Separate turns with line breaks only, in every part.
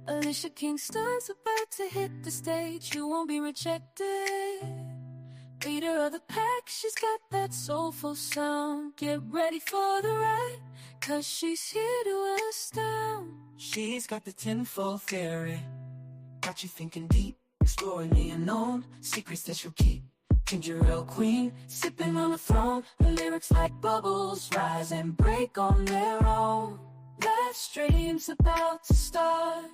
Alicia Kingston's about to hit the stage, you won't be rejected. Leader of the pack, she's got that soulful sound. Get ready for the ride, cause she's here to astound. She's got the tenfold theory, got you thinking deep, exploring the unknown, secrets that you'll keep. Ginger ale queen, sipping on the throne. The lyrics like bubbles rise and break on their own. Live stream's about to start,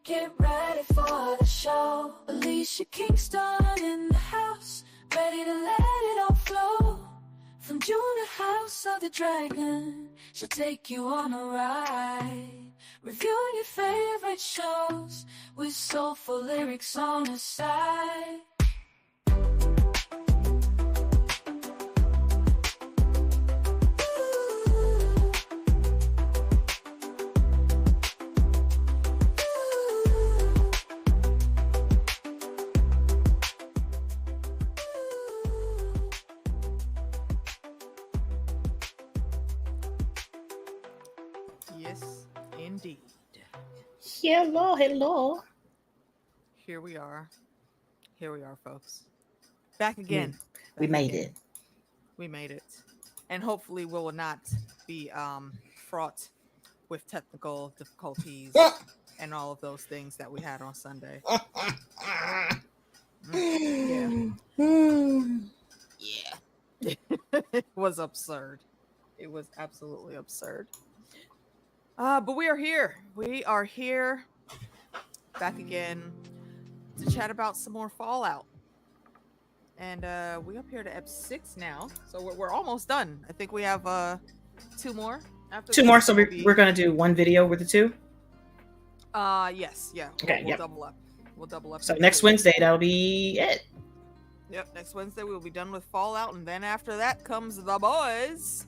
get ready for the show. Alicia Kingston in the house, ready to let it all flow. From June to House of the Dragon, she'll take you on a ride. Reviewing your favorite shows with soulful lyrics on her side.
Indeed.
Hello.
Here we are, folks. Back again.
We made it.
We made it. And hopefully we will not be fraught with technical difficulties and all of those things that we had on Sunday. Yeah. It was absurd. It was absolutely absurd. But we are here. We are here back again to chat about some more Fallout. And we're up here to ep 6 now. So we're almost done. I think we have 2 more. After
two more, so we're going to do one video with the 2?
Yes. Yeah.
Okay,
we'll double up. We'll double up.
So next Wednesday, that'll be it.
Yep, next Wednesday we'll be done with Fallout. And then after that comes The Boys.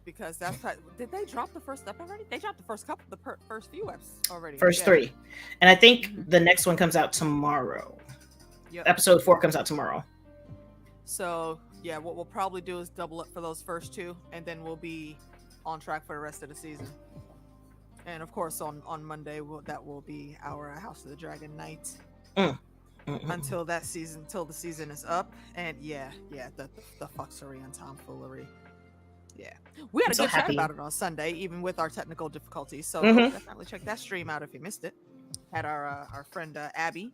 Because that's did they drop the first ep already? They dropped the first couple, first few eps already.
First 3, and I think the next one comes out tomorrow. Yep. Episode 4 comes out tomorrow.
So yeah, what we'll probably do is double up for those first 2, and then we'll be on track for the rest of the season. And of course, on Monday, that will be our House of the Dragon night until the season is up. And the fuckery and tomfoolery. Yeah, we had a good chat about it on Sunday, even with our technical difficulties. So definitely check that stream out if you missed it. Had our friend Abby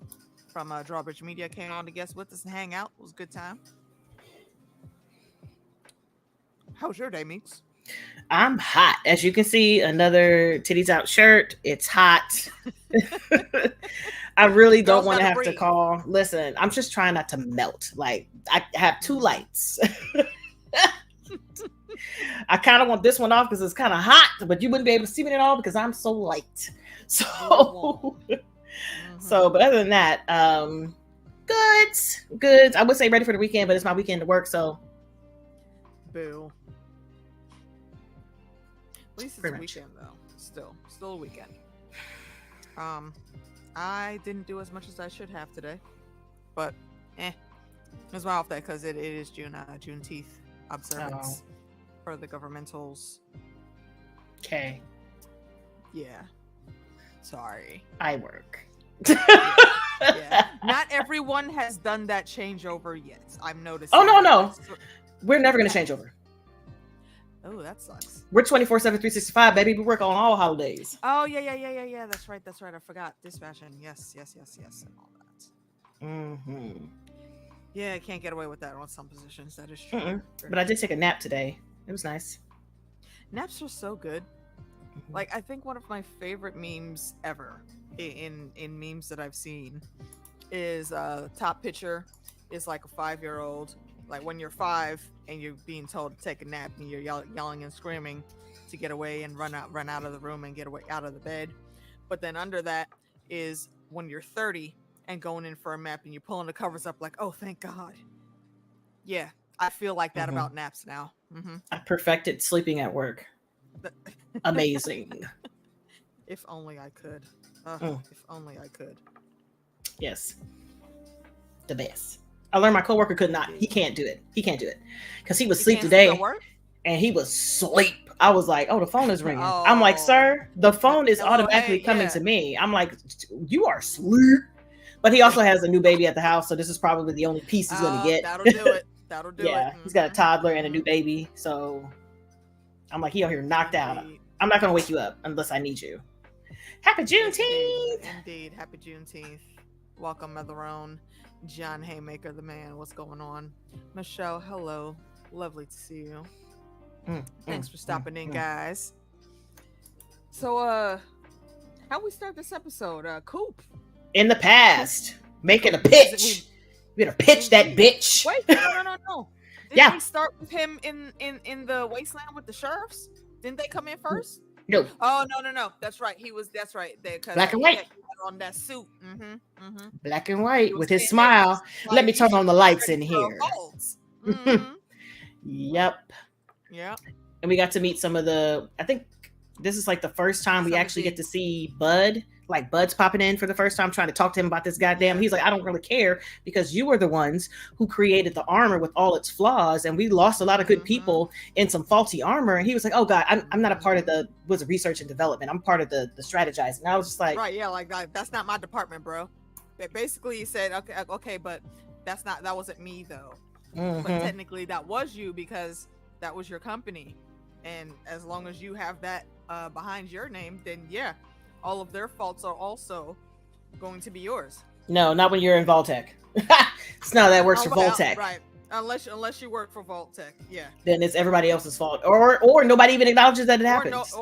from Drawbridge Media came on to guest with us and hang out. It was a good time. How was your day, Meeks?
I'm hot. As you can see, another titties out shirt. It's hot. I really don't want to have to call. Listen, I'm just trying not to melt. Like, I have 2 lights. I kind of want this one off because it's kind of hot, but you wouldn't be able to see me at all because I'm so light. So, but other than that, good. I would say ready for the weekend, but it's my weekend to work, so.
Boo. At least it's a weekend, though. Still a weekend. I didn't do as much as I should have today, but it was my off day because it is Juneteenth observance. For the governmentals.
Okay.
Yeah. Sorry.
I work.
Yeah. Not everyone has done that changeover yet. I'm noticing.
Oh, no. We're never going to change over.
Oh, that sucks.
We're 24/7, 365, baby. We work on all holidays.
Oh, yeah. That's right. I forgot. Dispatching. Yes. And all that.
Mm-hmm.
Yeah, I can't get away with that on some positions. That is true.
But I did take a nap today. It was nice.
Naps are so good. Like, I think one of my favorite memes ever in memes that I've seen is top picture is like a 5-year-old, like when you're 5 and you're being told to take a nap and you're yelling and screaming to get away and run out of the room and get away out of the bed. But then under that is when you're 30 and going in for a nap and you're pulling the covers up like, oh, thank God. Yeah, I feel like that about naps now.
I perfected sleeping at work. Amazing.
If only I could. If only I could.
Yes. The best. I learned my coworker could not. He can't do it. Because he was asleep today. And he was asleep. I was like, oh, the phone is ringing. I'm like, sir, the phone is
Hello,
automatically
hey,
coming
yeah.
to me. I'm like, you are asleep. But he also has a new baby at the house, so this is probably the only piece he's going to get.
That'll do it. That'll do it.
Yeah, he's got a toddler and a new baby, so I'm like, he out here knocked out. I'm not going to wake you up unless I need you. Happy Juneteenth!
Indeed. Happy Juneteenth. Welcome, Matherone. John Haymaker, the man. What's going on? Michelle, hello. Lovely to see you. Thanks for stopping in, guys. So, how we start this episode? Coop.
In the past, making a pitch. We gotta pitch that bitch.
Wait, no. Didn't we start with him in the wasteland with the sheriffs? Didn't they come in first?
No.
Oh, no. That's right. That's right.
Black and white.
On that suit.
Black and white with his smile. Let me turn on the lights in here. Yep. And we got to meet some of I think this is like the first time we actually get to see Bud. Like Bud's popping in for the first time, trying to talk to him about this goddamn. He's like, I don't really care because you were the ones who created the armor with all its flaws, and we lost a lot of good people in some faulty armor. And he was like, oh God, I'm not a part of the research and development. I'm part of the strategizing. And I was just like,
right, yeah, like that's not my department, bro. But basically, he said, okay, but that wasn't me though. But technically, that was you because that was your company, and as long as you have that behind your name, then yeah. All of their faults are also going to be yours.
No, not when you're in Vault-Tec. It's not that works for Vault-Tec.
Right. Unless you work for Vault-Tec. Yeah.
Then it's everybody else's fault. Or nobody even acknowledges that it happens.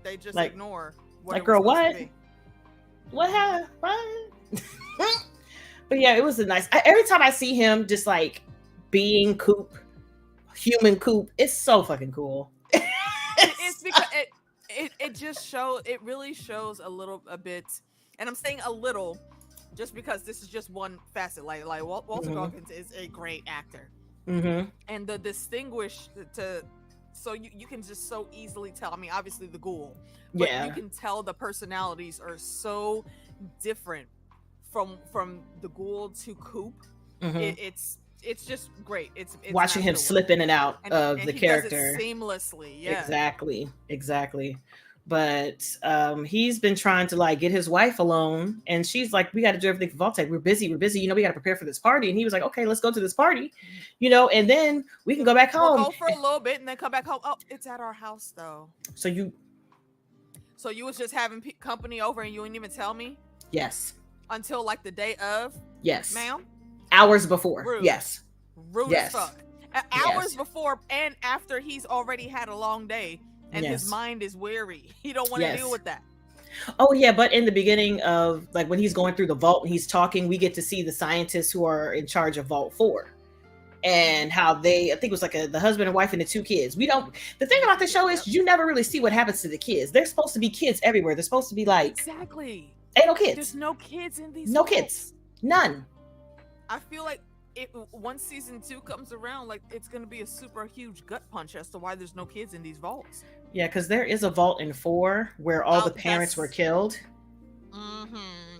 They just ignore what
like, girl, what? What happened? What? But yeah, it was a nice. Every time I see him just like being Coop, human Coop, it's so fucking cool.
It's because it really shows a bit, and I'm saying a little just because this is just one facet. Like Walter Goggins is a great actor, and the distinguish so you can just so easily tell. I mean, obviously the ghoul, but you can tell the personalities are so different from the ghoul to Coop. It's just great. It's
watching him slip in and out of the character
does it seamlessly. Yeah,
exactly. But he's been trying to like get his wife alone, and she's like, "We got to do everything for Vault-Tec. We're busy. You know, we got to prepare for this party." And he was like, "Okay, let's go to this party, you know, and then we can go back home.
We'll go for a little bit and then come back home. Oh, it's at our house though. So you was just having company over and you didn't even tell me?
Yes.
Until like the day of?
Yes,
ma'am.
Hours before.
Rude.
Yes.
Rude as fuck. Hours before and after he's already had a long day and his mind is weary. He don't want to deal with that.
Oh yeah, but in the beginning of like when he's going through the vault and he's talking, we get to see the scientists who are in charge of Vault 4 and how I think it was like the husband and wife and the 2 kids. The thing about the show is you never really see what happens to the kids. There's supposed to be kids everywhere. They're supposed to be like
exactly.
Ain't no kids.
There's no kids in these.
No kids. None.
I feel like once season 2 comes around, like it's gonna be a super huge gut punch as to why there's no kids in these vaults.
Yeah, because there is a vault in 4 where all the parents were killed.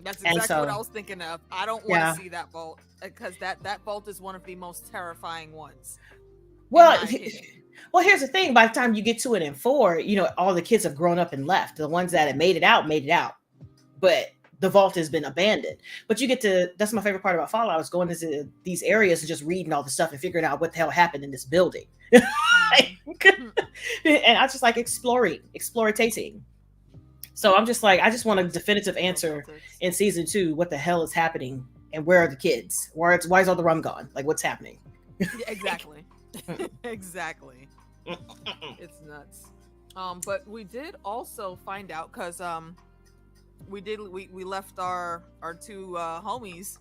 That's exactly what I was thinking of. I don't want to see that vault because that vault is one of the most terrifying ones.
Well, here's the thing. By the time you get to it in 4, you know, all the kids have grown up and left. The ones that had made it out. But the vault has been abandoned. But you get to, that's my favorite part about Fallout, is going into these areas and just reading all the stuff and figuring out what the hell happened in this building. And I just like explorating. So I'm just like, I just want a definitive answer in season 2. What the hell is happening? And where are the kids? Why is all the rum gone? Like, what's happening?
Yeah, exactly. Exactly. It's nuts. But we did also find out, because we left our 2 homies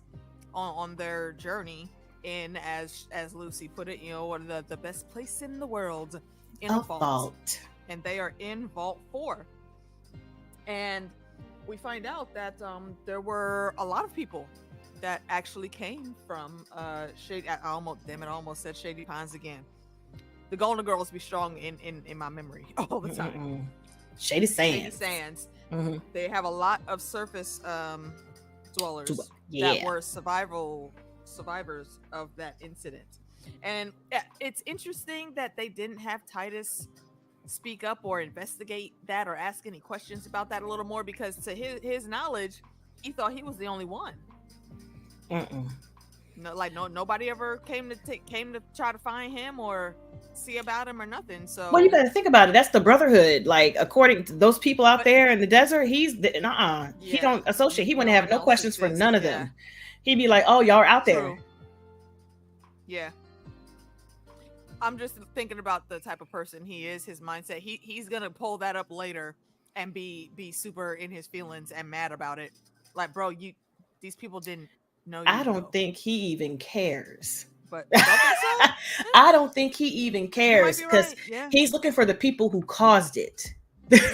on their journey in, as Lucy put it, you know, the best place in the world, in a vault. And they are in Vault 4. And we find out that there were a lot of people that actually came from Shady. I almost said Shady Pines again. The Golden Girls be strong in my memory all the time.
Shady Sands.
They have a lot of surface dwellers that were survivors of that incident. And it's interesting that they didn't have Titus speak up or investigate that or ask any questions about that a little more? Because to his knowledge, he thought he was the only one. No, like nobody ever came to try to find him or see about him or nothing. So
well, you better think about it. That's the Brotherhood. Like, according to those people out there in the desert, he's he don't associate. He wouldn't have no questions for none of them. He'd be like, "Oh, y'all are out there."
Yeah. I'm just thinking about the type of person he is, his mindset. He's gonna pull that up later and be super in his feelings and mad about it. Like, bro, these people didn't know you.
I don't think he even cares.
But don't think so?
I don't think he even cares because he's looking for the people who caused it.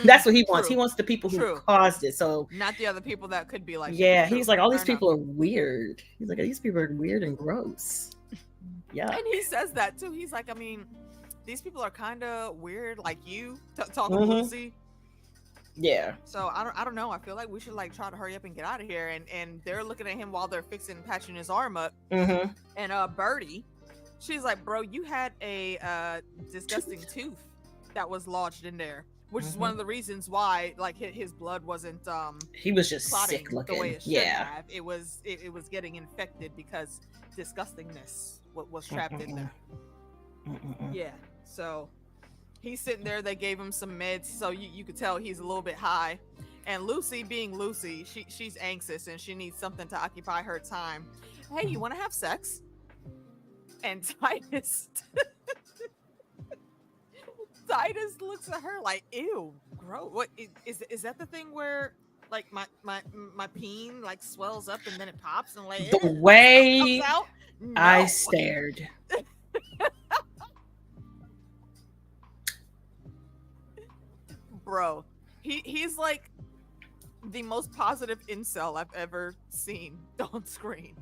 That's what he wants. He wants the people who caused it. So
not the other people that could be like.
Yeah, he's like, all these people are weird. He's like, these people are weird and gross. Yeah,
and he says that too. He's like, I mean, these people are kind of weird, like you talking to Lucy.
Yeah.
So I don't know. I feel like we should like try to hurry up and get out of here. And they're looking at him while they're patching his arm up. And Birdie, she's like, bro, you had a disgusting tooth that was lodged in there, which is one of the reasons why like his blood wasn't
he was just sick looking
the way it should have. It was getting infected because disgustingness was trapped in there. Yeah. So he's sitting there. They gave him some meds, so you could tell he's a little bit high. And Lucy, being Lucy, she's anxious and she needs something to occupy her time. Hey, you want to have sex? And Titus looks at her like, ew, gross. What is that the thing where like my peen like swells up and then it pops and like
the way
comes out? No.
I stared.
Bro, he's like the most positive incel I've ever seen on screen.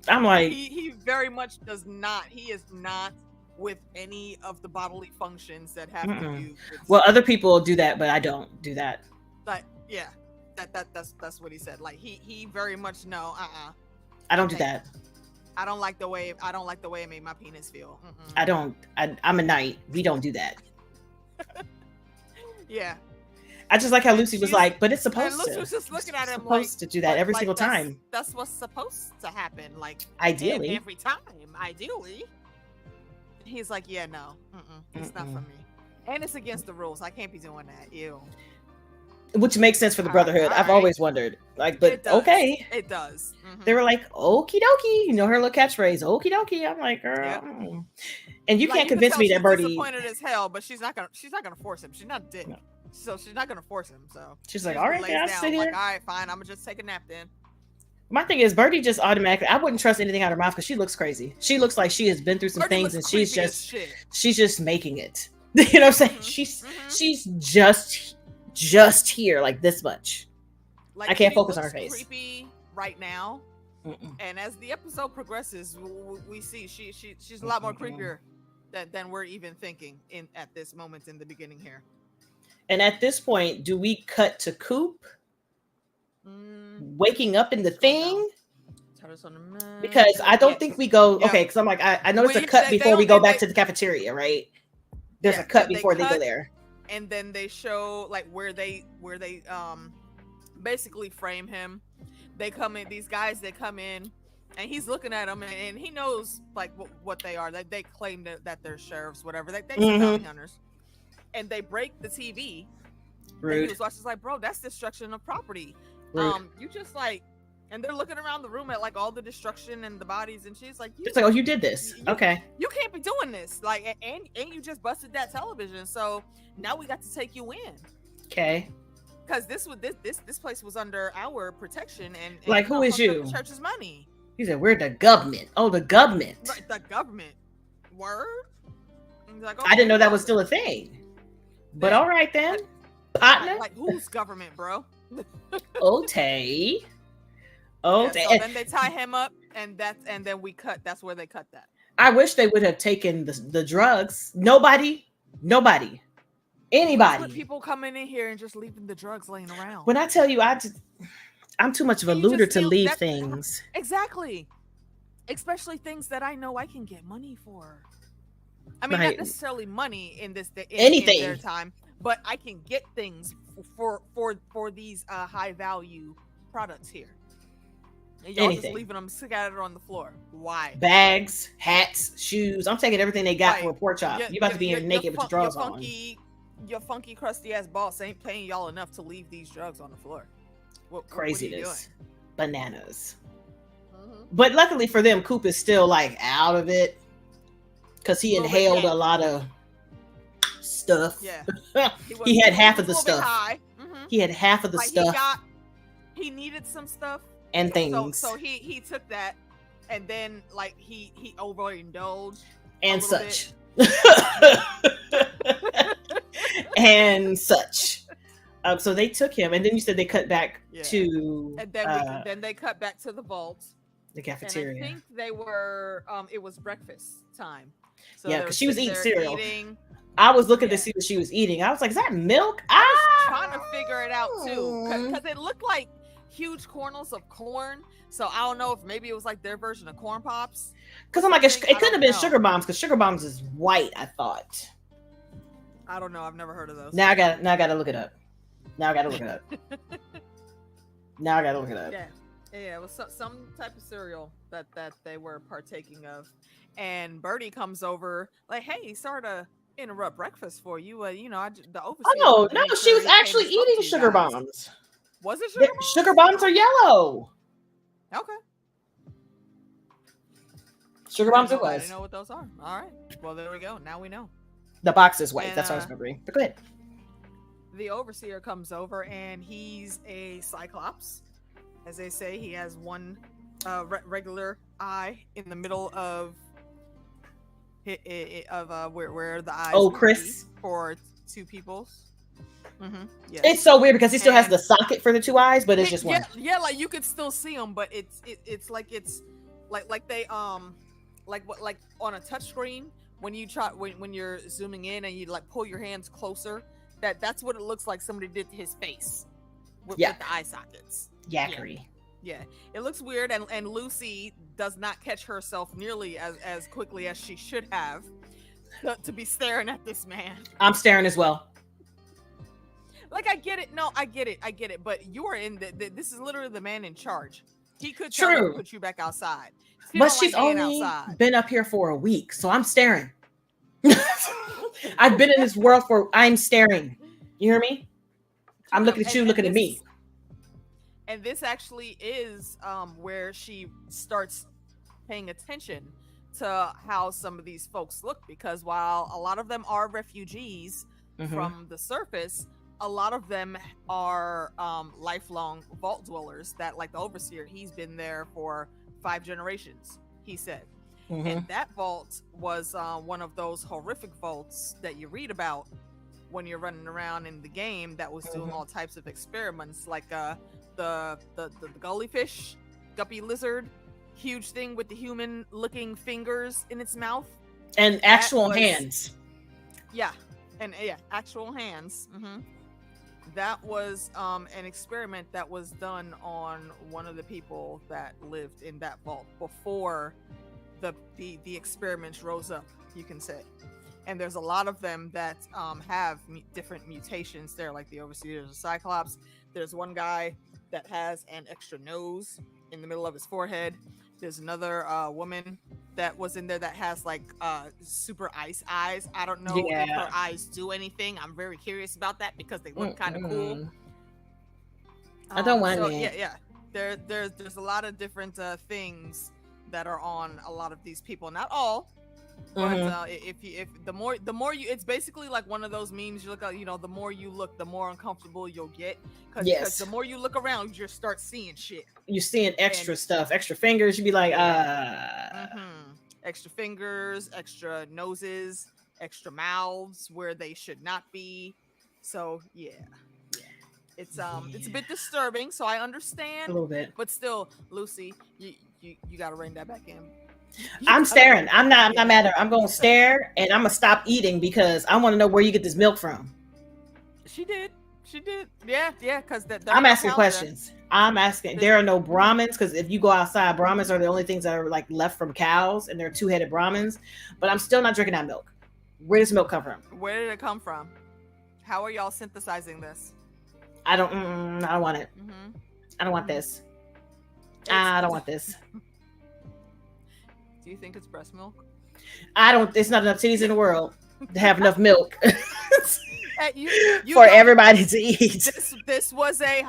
I'm like,
he very much does not. He is not with any of the bodily functions that have to do with
well, other people do that, but I don't do that.
But yeah, that's what he said. Like he very much
I don't do that.
I don't like the way it made my penis feel.
I'm a knight. We don't do that.
Yeah.
I just like how Lucy was like, but it's supposed to.
Lucy was just looking at him
supposed to do that every single time.
That's what's supposed to happen. Like
ideally,
every time. Ideally. He's like, yeah, no, it's not for me, and it's against the rules. I can't be doing that. Ew.
Which makes sense for the Brotherhood. I've always wondered, like, but
it does.
Okay,
it does.
They were like, okie dokie, you know her little catchphrase, okie dokie. I'm like, girl, and you can't convince me that Birdie.
Disappointed as hell, but she's not gonna force him. She's not a dick. No. So she's not gonna force him. So
she's like, all right, I'll sit here.
Like, all right, fine. I'm gonna just take a nap then.
My thing is, Birdie just automatically. I wouldn't trust anything out of her mouth because she looks crazy. She looks like she has been through some things, and she's just making it. You know what I'm saying? She's just here like this much. Like, I can't focus on her face.
Creepy right now, and as the episode progresses, we see she's a lot more creepier than we're even thinking at this moment in the beginning here.
And at this point, do we cut to Coop waking up in the thing? Because I don't think we go. Yeah. Okay, because I'm like, I noticed a cut before we go back to the cafeteria, right? There's a cut before they go there.
And then they show like where they basically frame him. They come in, these guys, they come in and he's looking at them and he knows like what they are. They claim that they're sheriffs, whatever. They bounty hunters. And they break the TV.
Rude.
And he was watching, like, bro, that's destruction of property.
Rude.
You just like, and they're looking around the room at like all the destruction and the bodies, and she's like,
it's like, oh, you did this. Okay.
You can't be doing this. Like, and you just busted that television. So now we got to take you in.
Okay.
Because this place was under our protection and
like, who is you?
The church's money.
He said, we're the government. Oh, the government.
Right, the government. Word. Like, okay,
I didn't know that was still a thing. But all right then, partner.
Like whose government, bro?
Okay.
So then they tie him up, and then we cut. That's where they cut that.
I wish they would have taken the drugs. Nobody, anybody.
People coming in here and just leaving the drugs laying around.
When I tell you, I'm too much of a looter to leave things.
Exactly. Especially things that I know I can get money for. I mean, not necessarily money in
anything
in their time, but I can get things for these high value products here. And y'all just leaving them scattered on the floor. Why?
Bags, hats, shoes. I'm taking everything they got for a pork chop. You about to be here naked with your drawers on.
Your funky, crusty ass boss ain't paying y'all enough to leave these drugs on the floor.
Craziness. Bananas. But luckily for them, Coop is still like out of it because he inhaled a lot of stuff.
Yeah.
He had half of the stuff. He had half of the stuff.
He needed some stuff
and things.
So he took that, and then like he overindulged
and such. And such. So they took him, and then you said they cut back to,
and then they cut back to the vault,
the cafeteria.
And I think they were. It was breakfast time. So
yeah, because she was eating cereal. I was looking to see what she was eating. I was like, "Is that milk?"
I was trying to figure it out too, because it looked like huge kernels of corn. So I don't know if maybe it was like their version of corn pops.
Because I'm like, it couldn't have been sugar bombs, because sugar bombs is white. I thought.
I don't know. I've never heard of those.
Now I gotta look it up. Yeah,
it was some type of cereal that they were partaking of, and Birdie comes over like, "Hey, sorry to interrupt breakfast for you. The overseer."
Oh no, she was actually eating sugar bombs.
Was it sugar bombs?
Sugar bombs are yellow.
Okay.
Sugar bombs it was.
I didn't know what those are. All right. Well, there we go. Now we know.
The box is white. That's what I was remembering. But go ahead.
The overseer comes over, and he's a cyclops. As they say, he has one regular eye in the middle of where the eyes.
Oh, Chris.
For two peoples. Mm-hmm. Yes.
It's so weird because he still has the socket for the two eyes, but it's just one.
Yeah, like you could still see them, but it's like they like on a touch screen when you try when you're zooming in and you like pull your hands closer. That's what it looks like somebody did to his face with the eye sockets.
Yakkery.
Yeah, it looks weird, and Lucy does not catch herself nearly as quickly as she should have to be staring at this man.
I'm staring as well.
Like, I get it. No, I get it. But you are in this is literally the man in charge. He could put you back outside.
But she's only been up here for a week, so I'm staring. I've been in this world I'm staring. You hear me? I'm looking at you, looking at me.
And this actually is where she starts paying attention to how some of these folks look, because while a lot of them are refugees from the surface, a lot of them are lifelong vault dwellers that, like the overseer, he's been there for 5 generations, he said. And that vault was one of those horrific vaults that you read about when you're running around in the game that was doing all types of experiments, like the gullyfish, guppy lizard, huge thing with the human looking fingers in its mouth.
And actual hands.
Yeah. And actual hands. That was an experiment that was done on one of the people that lived in that vault before the experiments rose up, you can say. And there's a lot of them that have different mutations there, like the overseer, a cyclops. There's one guy that has an extra nose in the middle of his forehead. There's another woman that was in there that has like super ice eyes. I don't know if her eyes do anything. I'm very curious about that because they look kind of cool.
I don't want it.
Yeah. There's a lot of different things that are on a lot of these people. Not all, but if the more you, it's basically like one of those memes. You look at, the more you look, the more uncomfortable you'll get. Because the more you look around, you just start seeing shit. You're seeing extra
stuff, extra fingers. You'd be like,
extra fingers, extra noses, extra mouths where they should not be. So it's a bit disturbing. So I understand
a little bit,
but still, Lucy, you gotta rein that back in.
I'm staring. I'm not mad at her. I'm gonna stare, and I'm gonna stop eating because I want to know where you get this milk from.
She did. Yeah. Because
I'm asking questions. I'm asking. There are no Brahmins, because if you go outside, Brahmins are the only things that are like left from cows, and they're 2-headed Brahmins. But I'm still not drinking that milk. Where does milk come from?
Where did it come from? How are y'all synthesizing this?
I don't want it. I don't want this. I don't want this.
Do you think it's breast milk?
It's not enough titties in the world to have enough milk
You
for everybody to eat.
This was a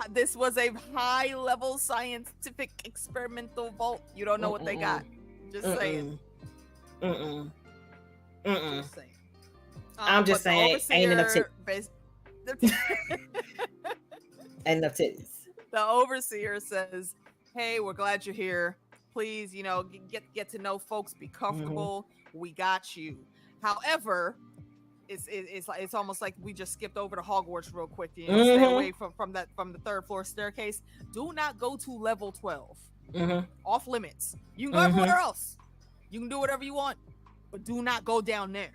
high level scientific experimental vote. You don't know what they got. Just saying. Just saying.
I'm just saying, ain't enough titties. Ain't enough titties.
The overseer says, "Hey, we're glad you're here. Please, get to know folks. Be comfortable. We got you. However, it's almost like we just skipped over to Hogwarts real quick. Stay away from the third floor staircase. Do not go to level 12. Off limits. You can go everywhere else. You can do whatever you want, but do not go down there.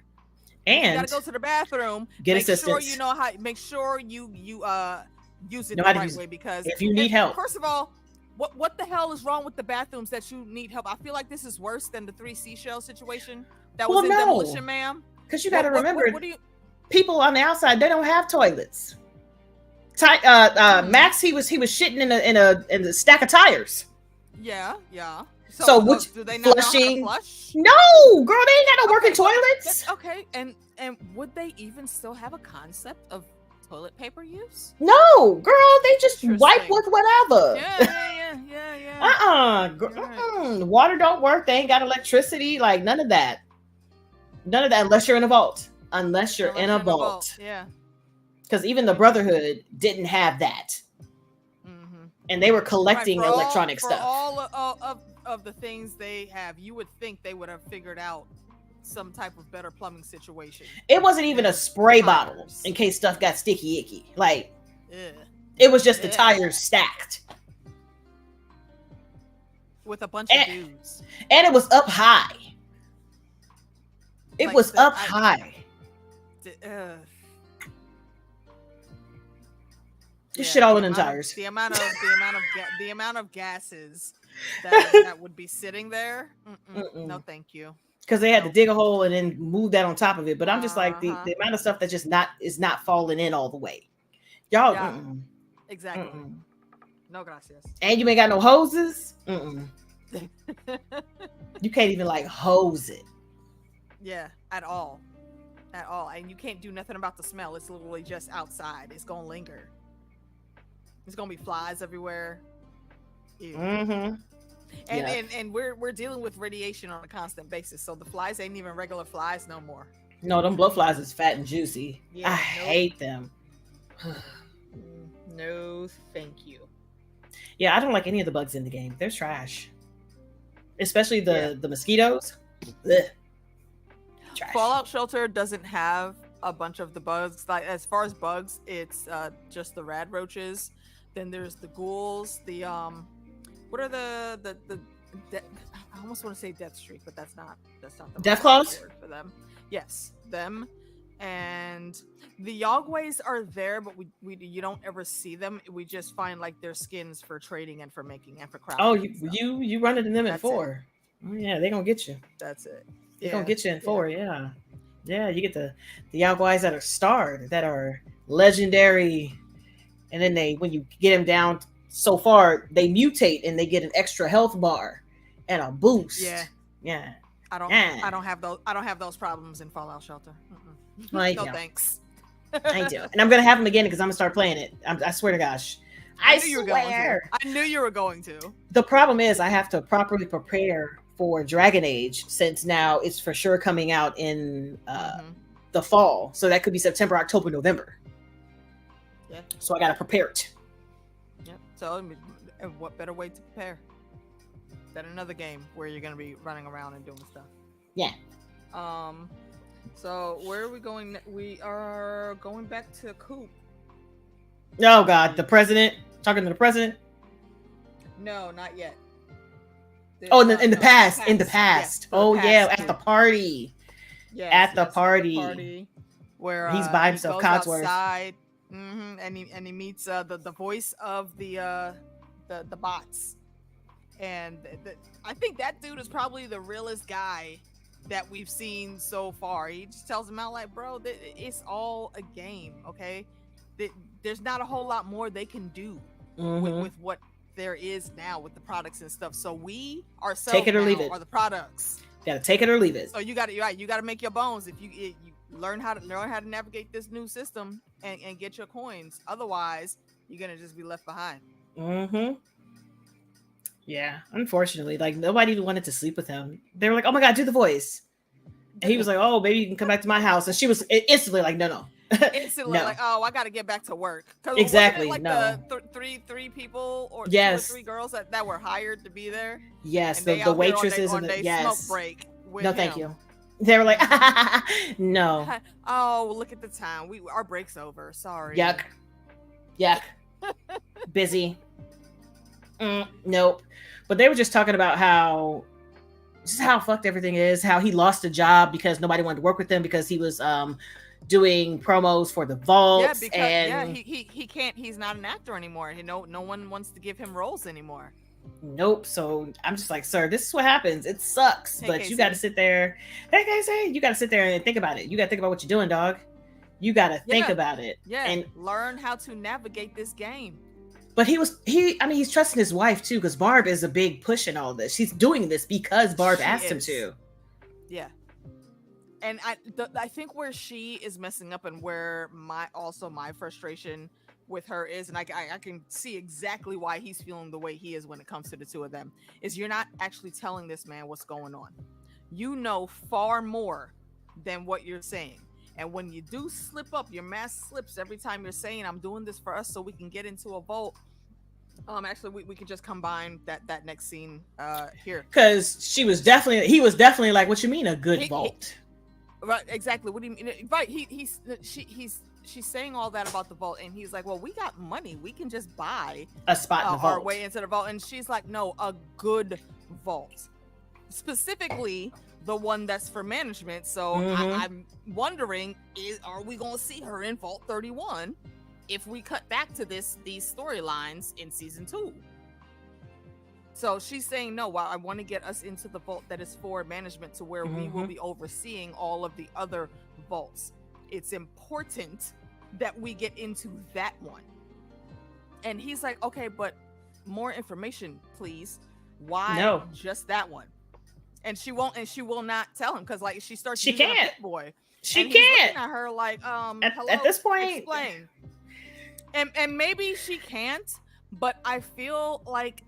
And
you gotta go to the bathroom.
Get
make
assistance.
Sure you know how. Make sure you use it the right way, because
if you need help,
first of all, what the hell is wrong with the bathrooms that you need help? I feel like this is worse than the 3 seashell situation that was in Demolition Man.
Because you got to remember, people on the outside, they don't have toilets. Max, he was shitting in a stack of tires.
Yeah.
So which
do they not
flushing?
Know how to flush?
No, girl, they ain't got no working toilets.
Okay, and would they even still have a concept of toilet paper use?
No, girl, they just wipe with whatever.
Yeah.
Water don't work. They ain't got electricity. Like none of that. Unless you're in a vault. Yeah. Because even the Brotherhood didn't have that. And they were collecting electronic stuff.
For all of the things they have, you would think they would have figured out some type of better plumbing situation.
It wasn't even a spray bottle in case stuff got sticky icky. Like, it was just the tires stacked.
With a bunch of dudes.
And it was up high. It was up high. This shit all in the tires.
The amount of gases that would be sitting there. No, thank you.
Because they had to dig a hole and then move that on top of it. But I'm just like the amount of stuff that just is not falling in all the way. Y'all,
exactly. No gracias.
And you ain't got no hoses. You can't even like hose it.
Yeah, at all. And you can't do nothing about the smell. It's literally just outside. It's gonna linger. There's gonna be flies everywhere. Ew. And we're dealing with radiation on a constant basis, so the flies ain't even regular flies no more.
No, them blowflies is fat and juicy. I hate them.
No, thank you.
Yeah, I don't like any of the bugs in the game. They're trash. Especially the mosquitoes. Ugh. Trash.
Fallout Shelter doesn't have a bunch of the bugs. Like as far as bugs, it's just the rad roaches. Then there's the ghouls. The what are the I almost want to say death streak, but that's not the
death claws
word for them. Yes, them. And the Yogways are there, but we you don't ever see them. We just find like their skins for trading and for making and for crafting.
Oh, you run into them in 4. Oh, yeah, they gonna get you.
That's it.
They're gonna get you in 4. Yeah. You get the Yogways that are starred, that are legendary, and then when you get them down so far, they mutate and they get an extra health bar and a boost. Yeah.
I don't have those problems in Fallout Shelter.
Well,
no thanks.
I do, and I'm gonna have them again because I'm gonna start playing it. I swear to gosh. I
knew you were going to.
The problem is I have to properly prepare for Dragon Age, since now it's for sure coming out in the fall. So that could be September, October, November.
Yeah.
So I gotta prepare it.
Yeah. So what better way to prepare than another game where you're gonna be running around and doing stuff?
Yeah.
So where are we going? We are going back to Coop.
Oh God, the president. Talking to the president?
No, not yet.
In the past. Yes, at the party.
Yes,
at the party.
Where
he's by himself, Codsworth.
Outside, and he meets the voice of the bots. And I think that dude is probably the realest guy that we've seen so far. He just tells them out like, bro, it's all a game, okay? There's not a whole lot more they can do with what there is now with the products and stuff. So we ourselves
take it or leave it.
Are the products.
You gotta take it or leave it.
So you gotta make your bones if you learn how to navigate this new system and get your coins. Otherwise, you're gonna just be left behind.
Yeah, unfortunately, like nobody wanted to sleep with him. They were like, "Oh my god, do the voice," and he was like, "Oh, maybe you can come back to my house." And she was instantly like, "No."
Instantly,
no.
like, "Oh, I got to get back to work."
Exactly.
Like
no.
the three people or
yes.
2 or 3 girls that were hired to be there.
Yes, the waitresses and the
smoke break.
No, thank you. They were like, "No."
Oh, look at the time. Our break's over. Sorry.
Yuck. Busy. Nope. But they were just talking about how fucked everything is, how he lost a job because nobody wanted to work with him because he was doing promos for the vault.
Yeah, because he can't, he's not an actor anymore. No one wants to give him roles anymore.
Nope. So I'm just like, sir, this is what happens. It sucks. But Casey, you gotta sit there. Hey Casey, you gotta sit there and think about it. You gotta think about what you're doing, dog. You gotta think about it.
Yeah.
And
learn how to navigate this game.
But he's trusting his wife too, because Barb is a big push in all this. She's doing this because Barb asked him to.
Yeah. And I think where she is messing up and where my frustration with her is, and I can see exactly why he's feeling the way he is when it comes to the two of them, is you're not actually telling this man what's going on. You know far more than what you're saying. And when you do slip up, your mask slips every time you're saying, "I'm doing this for us so we can get into a vault." Actually, we could just combine that next scene here.
Because he was definitely like, "What you mean a good vault?"
Right, exactly. What do you mean? Right, she's saying all that about the vault, and he's like, "Well, we got money. We can just buy
a spot in the vault,
our way into the vault." And she's like, "No, a good vault, specifically the one that's for management." So I'm wondering, are we going to see her in Vault 31 if we cut back to these storylines in season 2? So she's saying, "No, I want to get us into the vault that is for management, to where we will be overseeing all of the other vaults. It's important that we get into that one." And he's like, "Okay, but more information, please. Why just that one?" And she will not tell him, because like she starts
she
using
can't
a Pit Boy.
She
and
can't.
He's looking at her like, hello,
at this point,
explain. And maybe she can't, but I feel like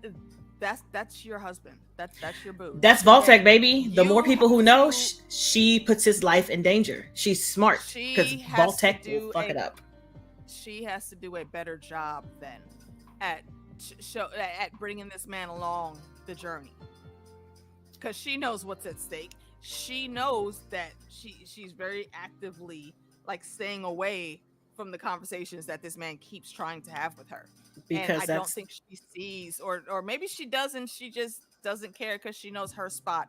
that's your husband. That's your boo.
That's Vault-Tec, baby. The more people who know, she puts his life in danger. She's smart, because Vault-Tec will fuck it up.
She has to do a better job then at bringing this man along the journey, because she knows what's at stake. She knows that she's very actively like staying away from the conversations that this man keeps trying to have with her. Because I don't think she sees, or maybe she doesn't. She just doesn't care, because she knows her spot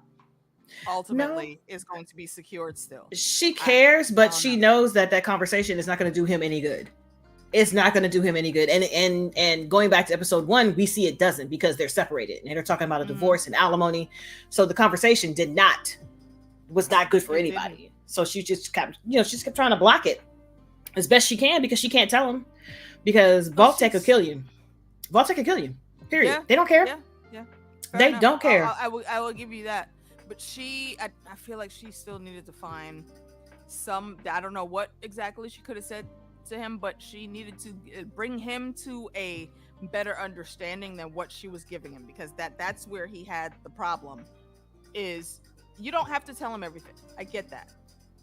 ultimately is going to be secured still.
She cares, but she knows that conversation is not going to do him any good. It's not going to do him any good. And going back to episode 1, we see it doesn't, because they're separated and they're talking about a divorce and alimony. So the conversation was not good for anybody. So she just kept trying to block it as best she can, because she can't tell him, because Vault-Tec will kill you. Vault-Tec will kill you. Period. Yeah, they don't care.
Yeah.
They don't care.
I will give you that. But I feel like she still needed to find I don't know what exactly she could have said to him, but she needed to bring him to a better understanding than what she was giving him, because that's where he had the problem. Is you don't have to tell him everything. I get that.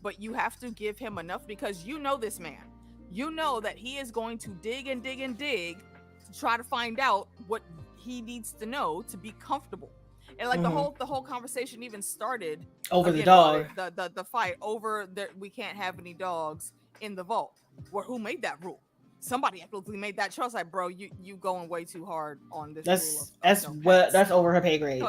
But you have to give him enough, because you know this man. You know that he is going to dig and dig and dig to try to find out what he needs to know to be comfortable. And like the whole conversation even started
over the dog.
The fight over we can't have any dogs in the vault. Well, who made that rule? Somebody absolutely made that choice. Like, bro, you going way too hard on this.
That's over her pay grade.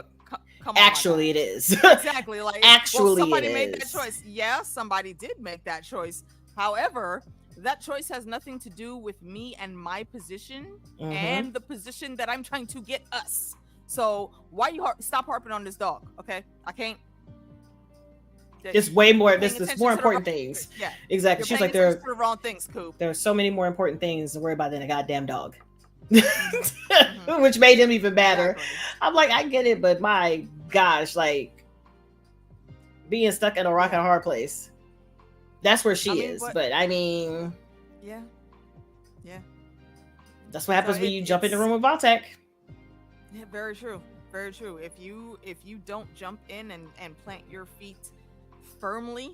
Come on,
actually, it is.
Exactly. Like, somebody made that choice. Yeah, somebody did make that choice. However, that choice has nothing to do with me and my position and the position that I'm trying to get us. So why you stop harping on this dog? Okay, I can't.
It's way more.
There's
more important things.
Yeah,
exactly. She's like,
there the wrong things, Coop.
There are so many more important things to worry about than a goddamn dog. Which made him even madder. Exactly. I'm like, I get it, but my gosh, like being stuck in a rock and a hard place. That's where she is. But I mean,
yeah.
That's what happens when you jump in the room with Vaultec.
Yeah, very true. Very true. If you don't jump in and plant your feet firmly,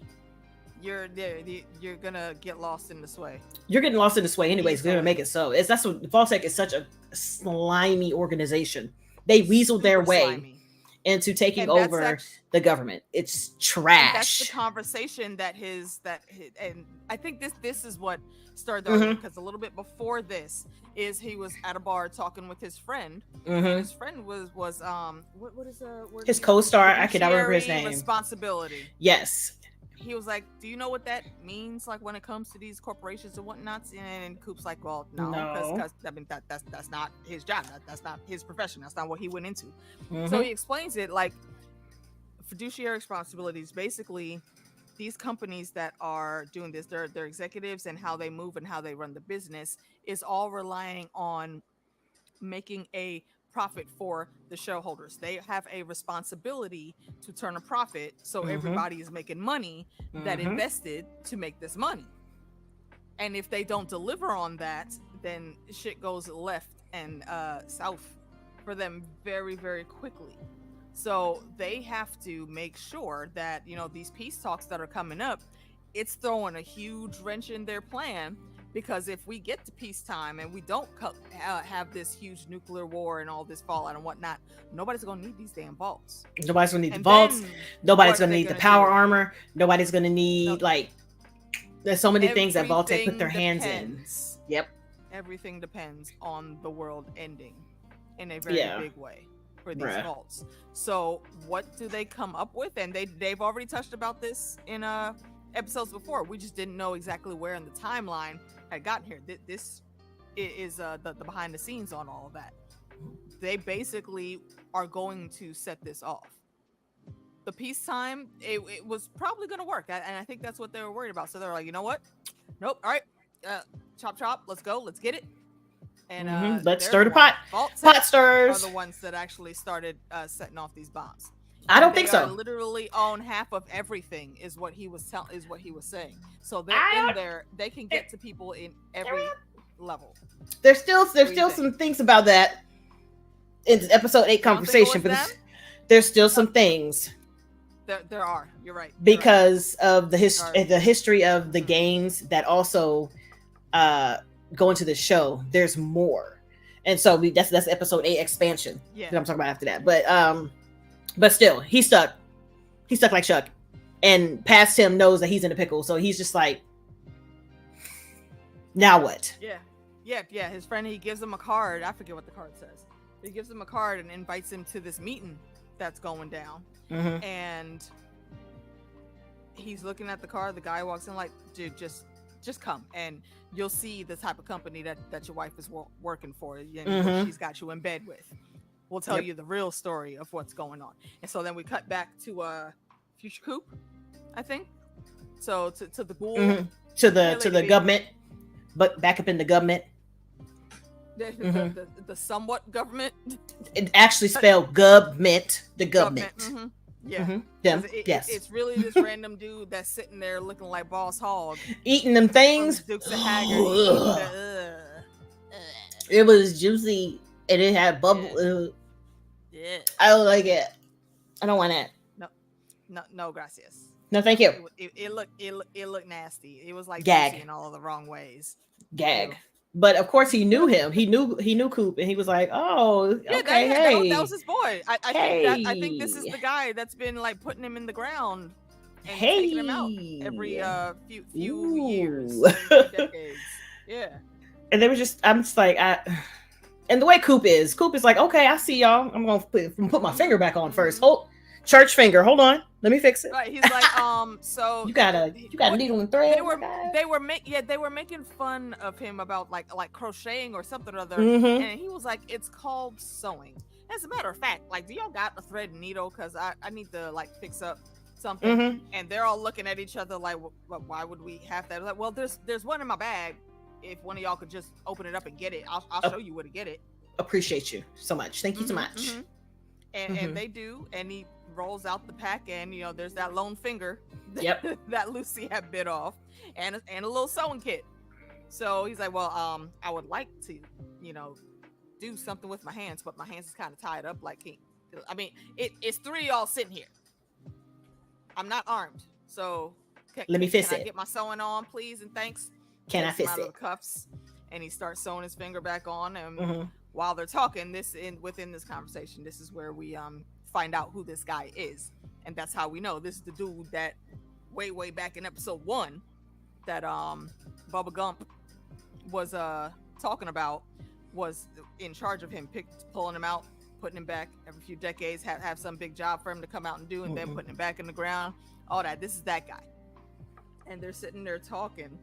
you're gonna get lost in the sway. You're getting lost in the sway anyways. They're gonna make it so. That's what Vaultec is, such a slimy organization. They weaseled their way into taking over the government. It's trash. That's the conversation that and I think this is what started the argument, because a little bit before this is he was at a bar talking with his friend. And his friend was what is his co-star? I cannot remember his name. Responsibility. Yes. He was like, "Do you know what that means? Like when it comes to these corporations and whatnot?" And Coop's like, "Well, no, because I mean that's not his job. That's not his profession. That's not what he went into." So he explains it like fiduciary responsibilities. Basically, these companies that are doing this, their executives and how they move and how they run the business is all relying on making a profit for the shareholders. They have a responsibility to turn a profit, so everybody is making money that invested to make this money. And if they don't deliver on that, then shit goes left and south for them very, very quickly. So they have to make sure that, you know, these peace talks that are coming up, it's throwing a huge wrench in their plan. Because if we get to peacetime and we don't have this huge nuclear war and all this fallout and whatnot, nobody's going to need these damn vaults. Nobody's going to need the vaults. Nobody's going to need the power armor. Nobody's going to need, like, there's so many things that Vaultec put their hands in. Yep. Everything depends on the world ending in a very big way for these vaults. So what do they come up with? And they've already touched about this in episodes before. We just didn't know exactly where in the timeline had gotten here. This is the behind the scenes on all of that. They basically are going to set this off. The peacetime, it was probably going to work, and I think that's what they were worried about. So they're like, you know what? Nope. All right, chop, let's go, let's get it. And let's stir the pot. Pot stirs are the ones that actually started setting off these bombs. I don't think so. Literally own half of everything is what he was saying. So they're in there. They can get to people in every level. There's still some things about that in episode 8 conversation, but there's still some things. There are. You're right. Because of the history of the games that also go into the show. There's more, and so that's episode 8 expansion. Yeah, that I'm talking about after that. But still, he's stuck. He's stuck like Chuck. And past him knows that he's in a pickle. So he's just like, now what? Yeah. His friend, he gives him a card. I forget what the card says. He gives him a card and invites him to this meeting that's going down. And he's looking at the card. The guy walks in like, dude, just come. And you'll see the type of company that your wife is working for. She's got you in bed with. We'll tell you the real story of what's going on. And so then we cut back to Future Coop, I think. So to the ghoul. To the government, but back up in the government. The somewhat government. It actually spelled government. The government. Yeah. It's really this random dude that's sitting there looking like Boss Hogg. Eating them things. Dukes of Haggard. It was juicy. And it had bubble. Yeah. I don't like it. I don't want it. No, gracias. No, thank you. It looked nasty. It was like gag in all of the wrong ways. Gag. So. But of course he knew him. He knew Coop, and he was like, "Oh, okay, that was his boy." I think this is the guy that's been like putting him in the ground and taking him out every few years, decades. Yeah. And they were I'm just like, and the way Coop is like, okay, I see y'all. I'm gonna put my finger back on first. Hold, church finger. Hold on, let me fix it. Right. He's like, so you got a needle and thread. They were making fun of him about like crocheting or something or other, and he was like, it's called sewing. As a matter of fact, like, do y'all got a thread and needle? Because I need to like fix up something, and they're all looking at each other like, why would we have that? Like, well, there's one in my bag. If one of y'all could just open it up and get it, I'll show you where to get it.
Appreciate you so much. Thank you so much.
And they do, and he rolls out the pack, and there's that lone finger that Lucy had bit off, and a little sewing kit. So he's like, well, I would like to, do something with my hands, but my hands is kind of tied up. Like, it's 3 of y'all sitting here. I'm not armed, so
let me fix it.
Can I get my sewing on, please, and thanks?
Can I fix it?
Out of the cuffs, and he starts sewing his finger back on. And while they're talking, within this conversation, this is where we find out who this guy is, and that's how we know this is the dude that way back in episode 1 that Bubba Gump was talking about, was in charge of him, pulling him out, putting him back every few decades, have some big job for him to come out and do, and then putting him back in the ground, all that. This is that guy. And they're sitting there talking,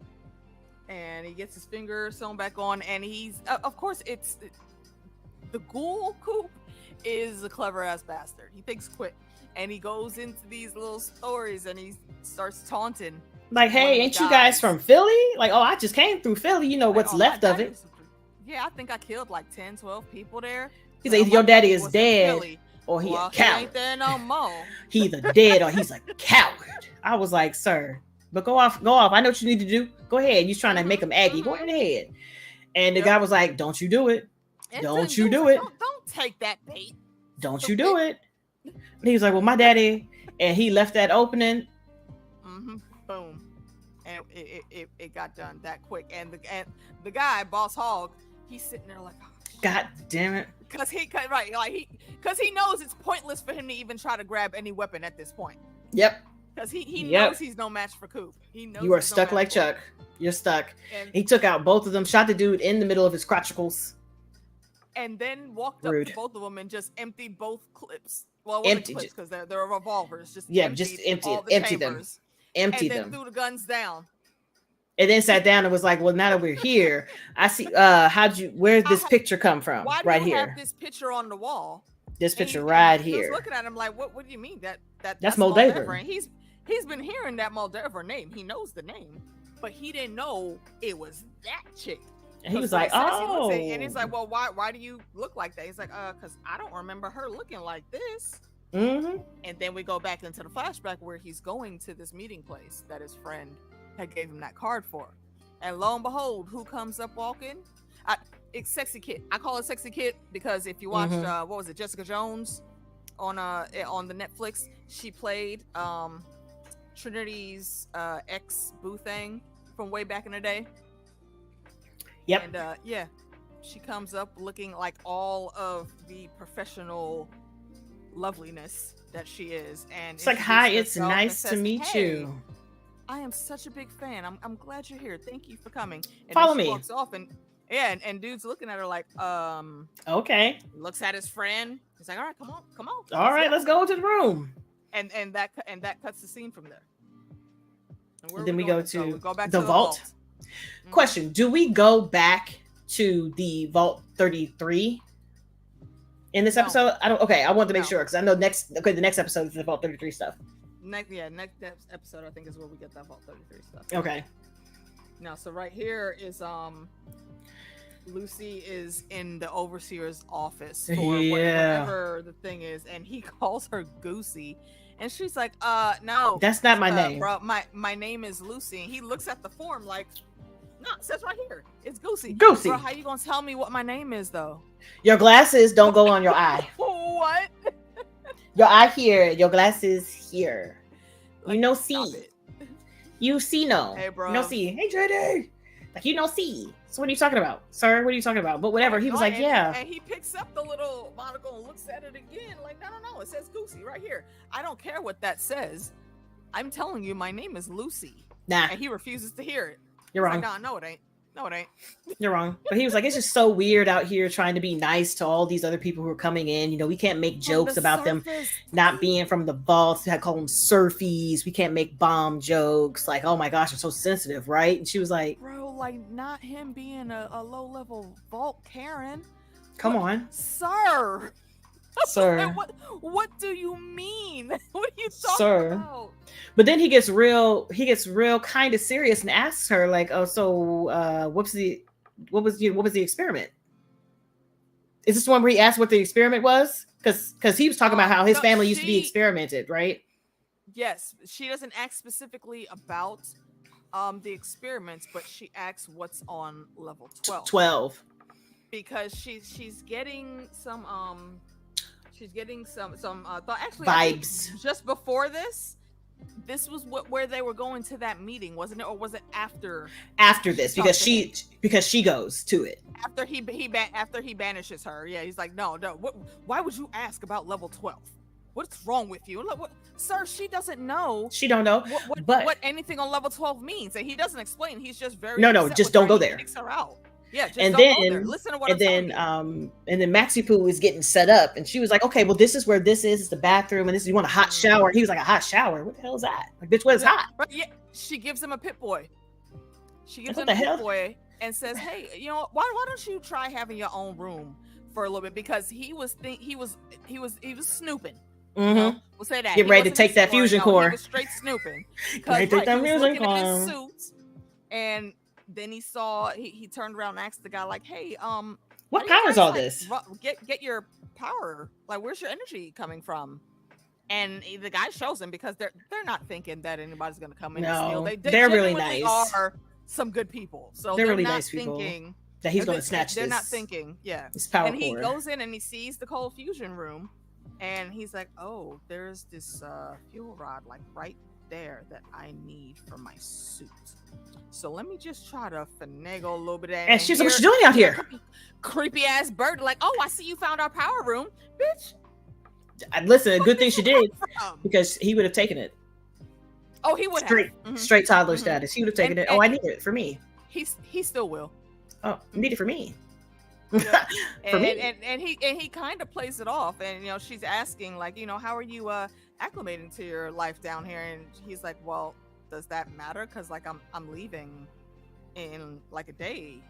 and he gets his finger sewn back on, and he's of course, it's the ghoul Coop is a clever ass bastard. He thinks quick, and he goes into these little stories, and he starts taunting,
like, hey, ain't you guys from Philly? Like, oh, I just came through Philly, what's left of it.
Yeah, I think I killed like 10, 12 people there.
He's like, your daddy is dead, or he a coward. He ain't
there no more.
He either dead or he's a coward. I was like, sir, but go off. I know what you need to do. Go ahead. You're trying to make him Aggie. Go ahead. And the guy was like, don't you do it. Don't you do it.
Don't take that bait.
Don't you do it. And he was like, well, my daddy, and he left that opening.
Boom. And it got done that quick. And the guy, Boss Hog, he's sitting there like, oh,
God damn it.
Because he knows it's pointless for him to even try to grab any weapon at this point.
Yep.
Because he knows he's no match for Coop. He knows
you are stuck like Chuck. You're stuck. And he took out both of them, shot the dude in the middle of his crotchicles,
and then walked up to both of them and just emptied both clips. Well, empty clips because they're revolvers. Just empty them. Empty them. And then threw the guns down.
And then sat down and was like, well, now that we're here, I see, where'd this picture come from?
Why do
right
you
here.
Have this picture on the wall?
This picture right here.
He was looking at him like, what do you mean? That's
Moldaver.
And he's been hearing that Moldaver name. He knows the name, but he didn't know it was that chick.
And he was like, oh.
And he's like, well, why do you look like that? He's like, because I don't remember her looking like this. And then we go back into the flashback where he's going to this meeting place that his friend had gave him that card for, and lo and behold, who comes up walking? It's Sexy Kid. I call it Sexy Kid because if you watched what was it, Jessica Jones on the Netflix, she played Trinity's ex boo thing from way back in the day.
Yep.
And she comes up looking like all of the professional loveliness that she is, and
it's like, hi, it's nice to meet you.
I am such a big fan. I'm glad you're here. Thank you for coming. And
follow
then she
me.
Walks off and dude's looking at her like,
okay.
Looks at his friend. He's like, all right, come on.
All right, let's go to the room.
And that cuts the scene from there.
And then we go to
we go back
the
to
vault. Question: do we go back to the Vault 33 in this episode? I don't. Okay, I want to make sure because I know the next episode is the Vault 33 stuff.
Next episode I think is where we get that Vault 33 stuff.
Okay.
Now, so right here is Lucy is in the overseer's office for whatever the thing is, and he calls her Goosey, and she's like, no,
that's not my name,
bro. My name is Lucy. And he looks at the form like, no, it says right here, it's Goosey.
Goosey.
Bro, how you gonna tell me what my name is though?
Your glasses don't go on your eye.
What?
Your eye here, your glasses here. Like, you know see. You see no.
Hey bro.
You know see. Hey JD. Like you know see. So what are you talking about? Sir, what are you talking about? But whatever. He was like, yeah.
And he picks up the little monocle and looks at it again. Like, no. It says Goosey right here. I don't care what that says. I'm telling you, my name is Lucy.
Nah.
And he refuses to hear it.
You're wrong.
Like, no, it ain't. No, it ain't.
You're wrong. But he was like, it's just so weird out here trying to be nice to all these other people who are coming in. You know, we can't make jokes about them not being from the vaults. I call them surfies. We can't make bomb jokes. Like, oh my gosh, I'm so sensitive, right? And she was like,
bro, like not him being a low-level vault Karen.
Come on.
Sir.
Sir.
What do you mean? What are you talking about?
But then he gets real kind of serious and asks her, like, oh, so what was the experiment? Is this the one where he asked what the experiment was? Because he was talking about how his family used to be experimented, right?
Yes, she doesn't ask specifically about the experiments, but she asks what's on level 12. Because she's getting some thought. Actually,
vibes.
Just before this was where they were going to that meeting, wasn't it? Or was it after
this? Because she goes to it
after he banishes her. Yeah, he's like, no, why would you ask about level 12? What's wrong with you? Look, sir, she doesn't know.
She don't know
what anything on level 12 means, and he doesn't explain. He's just very
just don't go there.
He kicks her out. Yeah, just
and
don't
then
go there. Listen to what I'm telling you.
And then Maxi Poo is getting set up, and she was like, "Okay, well, this is where this is. It's the bathroom, and this is you want a hot shower." And he was like, "A hot shower? What the hell is that? Like, bitch, what is hot?"
But yeah, she gives him a Pit Boy. She gives him a Pit Boy and says, "Hey, you know, why don't you try having your own room for a little bit?" Because he was snooping.
Mm-hmm.
You know? We'll say that.
Get ready to take that fusion core.
He was straight snooping. Right, he was looking at his suit, and then he saw he turned around and asked the guy, like, "Hey,
what power is all this?
Get your power. Like, where's your energy coming from?" And the guy shows him, because they're not thinking that anybody's gonna come in and steal.
They're really nice.
Are some good people. So
they're really
not
nice people.
Thinking
that he's gonna snatch.
They're not thinking, yeah.
This power
and he goes in and he sees the cold fusion room. And he's like, oh, there's this fuel rod, like right there, that I need for my suit. So let me just try to finagle a little bit of that.
And she's like, what you doing out here?
Creepy ass bird, like, oh, I see you found our power room, bitch.
Listen, good thing she did, because he would have taken it.
Oh, he would have.
Straight toddler status. He would have taken it. Oh, I need it for me.
He still will.
Oh, need it for me.
Yeah. and he kind of plays it off, and you know, she's asking, like, you know, how are you acclimating to your life down here? And he's like, well, does that matter? Because like I'm leaving in like a day.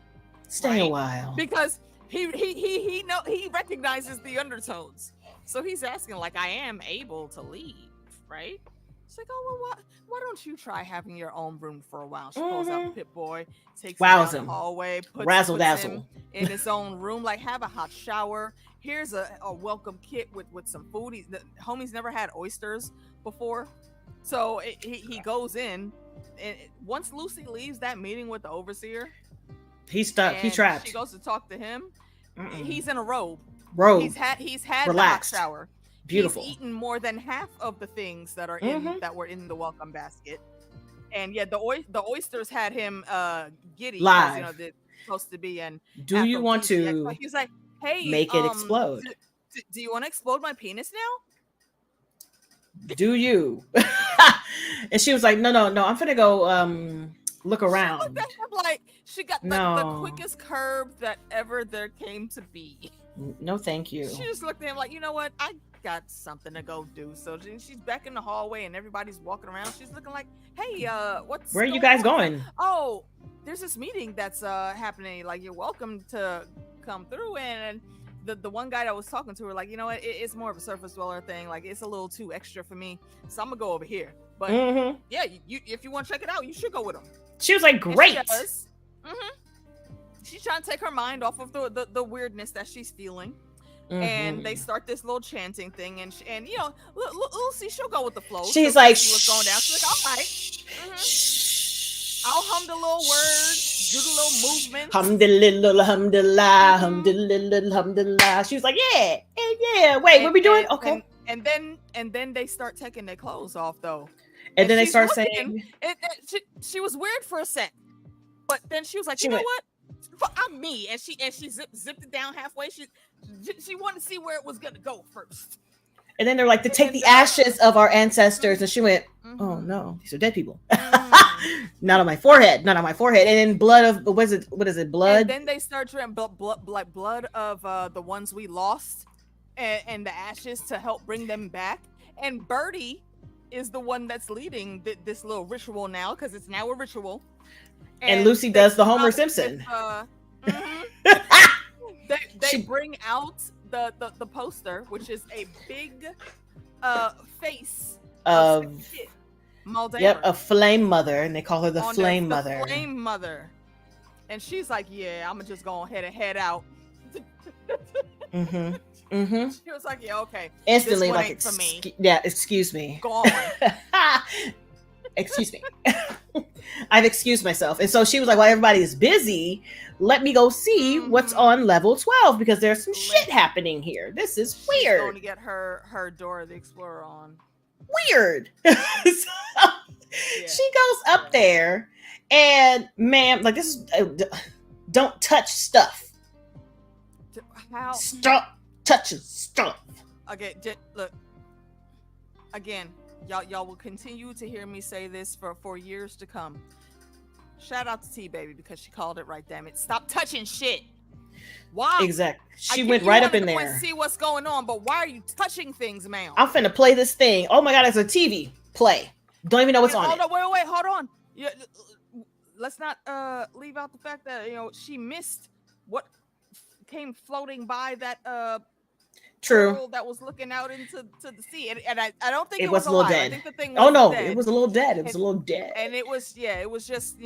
Stay a while.
Because he recognizes the undertones, so he's asking, like, I am able to leave, right? It's like, oh, well, why don't you try having your own room for a while? She pulls out the Pit Boy, takes him down the hallway, puts him in his own room, like, have a hot shower. Here's a welcome kit with some food. The homie's never had oysters before. So he goes in, and once Lucy leaves that meeting with the overseer,
he's stuck. He's trapped.
She goes to talk to him. He's in a robe. He's had
relaxed.
The hot shower.
Beautiful.
He's eaten more than half of the things that are that were in the welcome basket, and yeah, the oysters had him giddy.
Live.
You know, they're supposed to be. And
do you want to?
He's like, hey,
make it explode.
Do you want to explode my penis now?
Do you? And she was like, no. I'm gonna go look around.
She looked at him like she got the quickest curve that ever there came to be.
No, thank you.
She just looked at him like, you know what? I got something to go do. So she's back in the hallway and everybody's walking around. She's looking like, hey, where are
you guys going?
Oh, there's this meeting that's happening. Like, you're welcome to come through. And the one guy that was talking to her, like, you know what? It's more of a surface dweller thing. Like, it's a little too extra for me. So I'm gonna go over here. But yeah, you if you want to check it out, you should go with him.
She was like, great.
She's trying to take her mind off of the weirdness that she's feeling. And they start this little chanting thing, and you know, Lucy, she'll go with the flow.
She's like,
what's going down? She's like, all right, I'll hum the little words, do the little movements.
Alhamdulillah, alhamdulillah. She was like, yeah. Wait, what are we doing? Okay.
And then they start taking their clothes off, though.
And then they start saying,
she was weird for a sec, but then she was like, you know what? I'm me, and she zipped it down halfway. She wanted to see where it was gonna go first.
And then they're like, to take the ashes of our ancestors, and she went, oh no, these are dead people. Not on my forehead. And then blood of what is it? Blood.
And then they start drinking blood of the ones we lost, and the ashes to help bring them back. And Birdie is the one that's leading this little ritual now, because it's now a ritual.
And Lucy does the Homer Simpson.
They bring out the poster, which is a big face
of
Muldamer.
Yep, a flame mother, and they call her the
On
flame
the
mother.
Flame mother. And she's like, yeah, I'm gonna just go ahead and head out. She was like, yeah, okay.
Instantly,
this
like,
for me.
Yeah, excuse me.
Go on.
Excuse me. I've excused myself. And so she was like, while everybody is busy, let me go see what's on level 12 because there's some shit happening here. This is weird.
She's going to get her Dora the Explorer on.
Weird. She goes up there and, ma'am, like, this is, don't touch stuff.
How?
Stop touching stuff.
Okay, look. Again, y'all will continue to hear me say this for years to come. Shout out to T Baby because she called it right. Damn it! Stop touching shit. Why?
Exactly. She went right up in there.
And see what's going on, but why are you touching things, ma'am?
I'm finna play this thing. Oh my god, it's a TV. Play. Don't even know what's on it.
Wait, hold on. Yeah, let's not leave out the fact that she missed what came floating by that
True.
That was looking out into the sea, and I don't think
it was a little dead.
I think the thing was dead.
It was a little dead. It was a little dead,
and it was just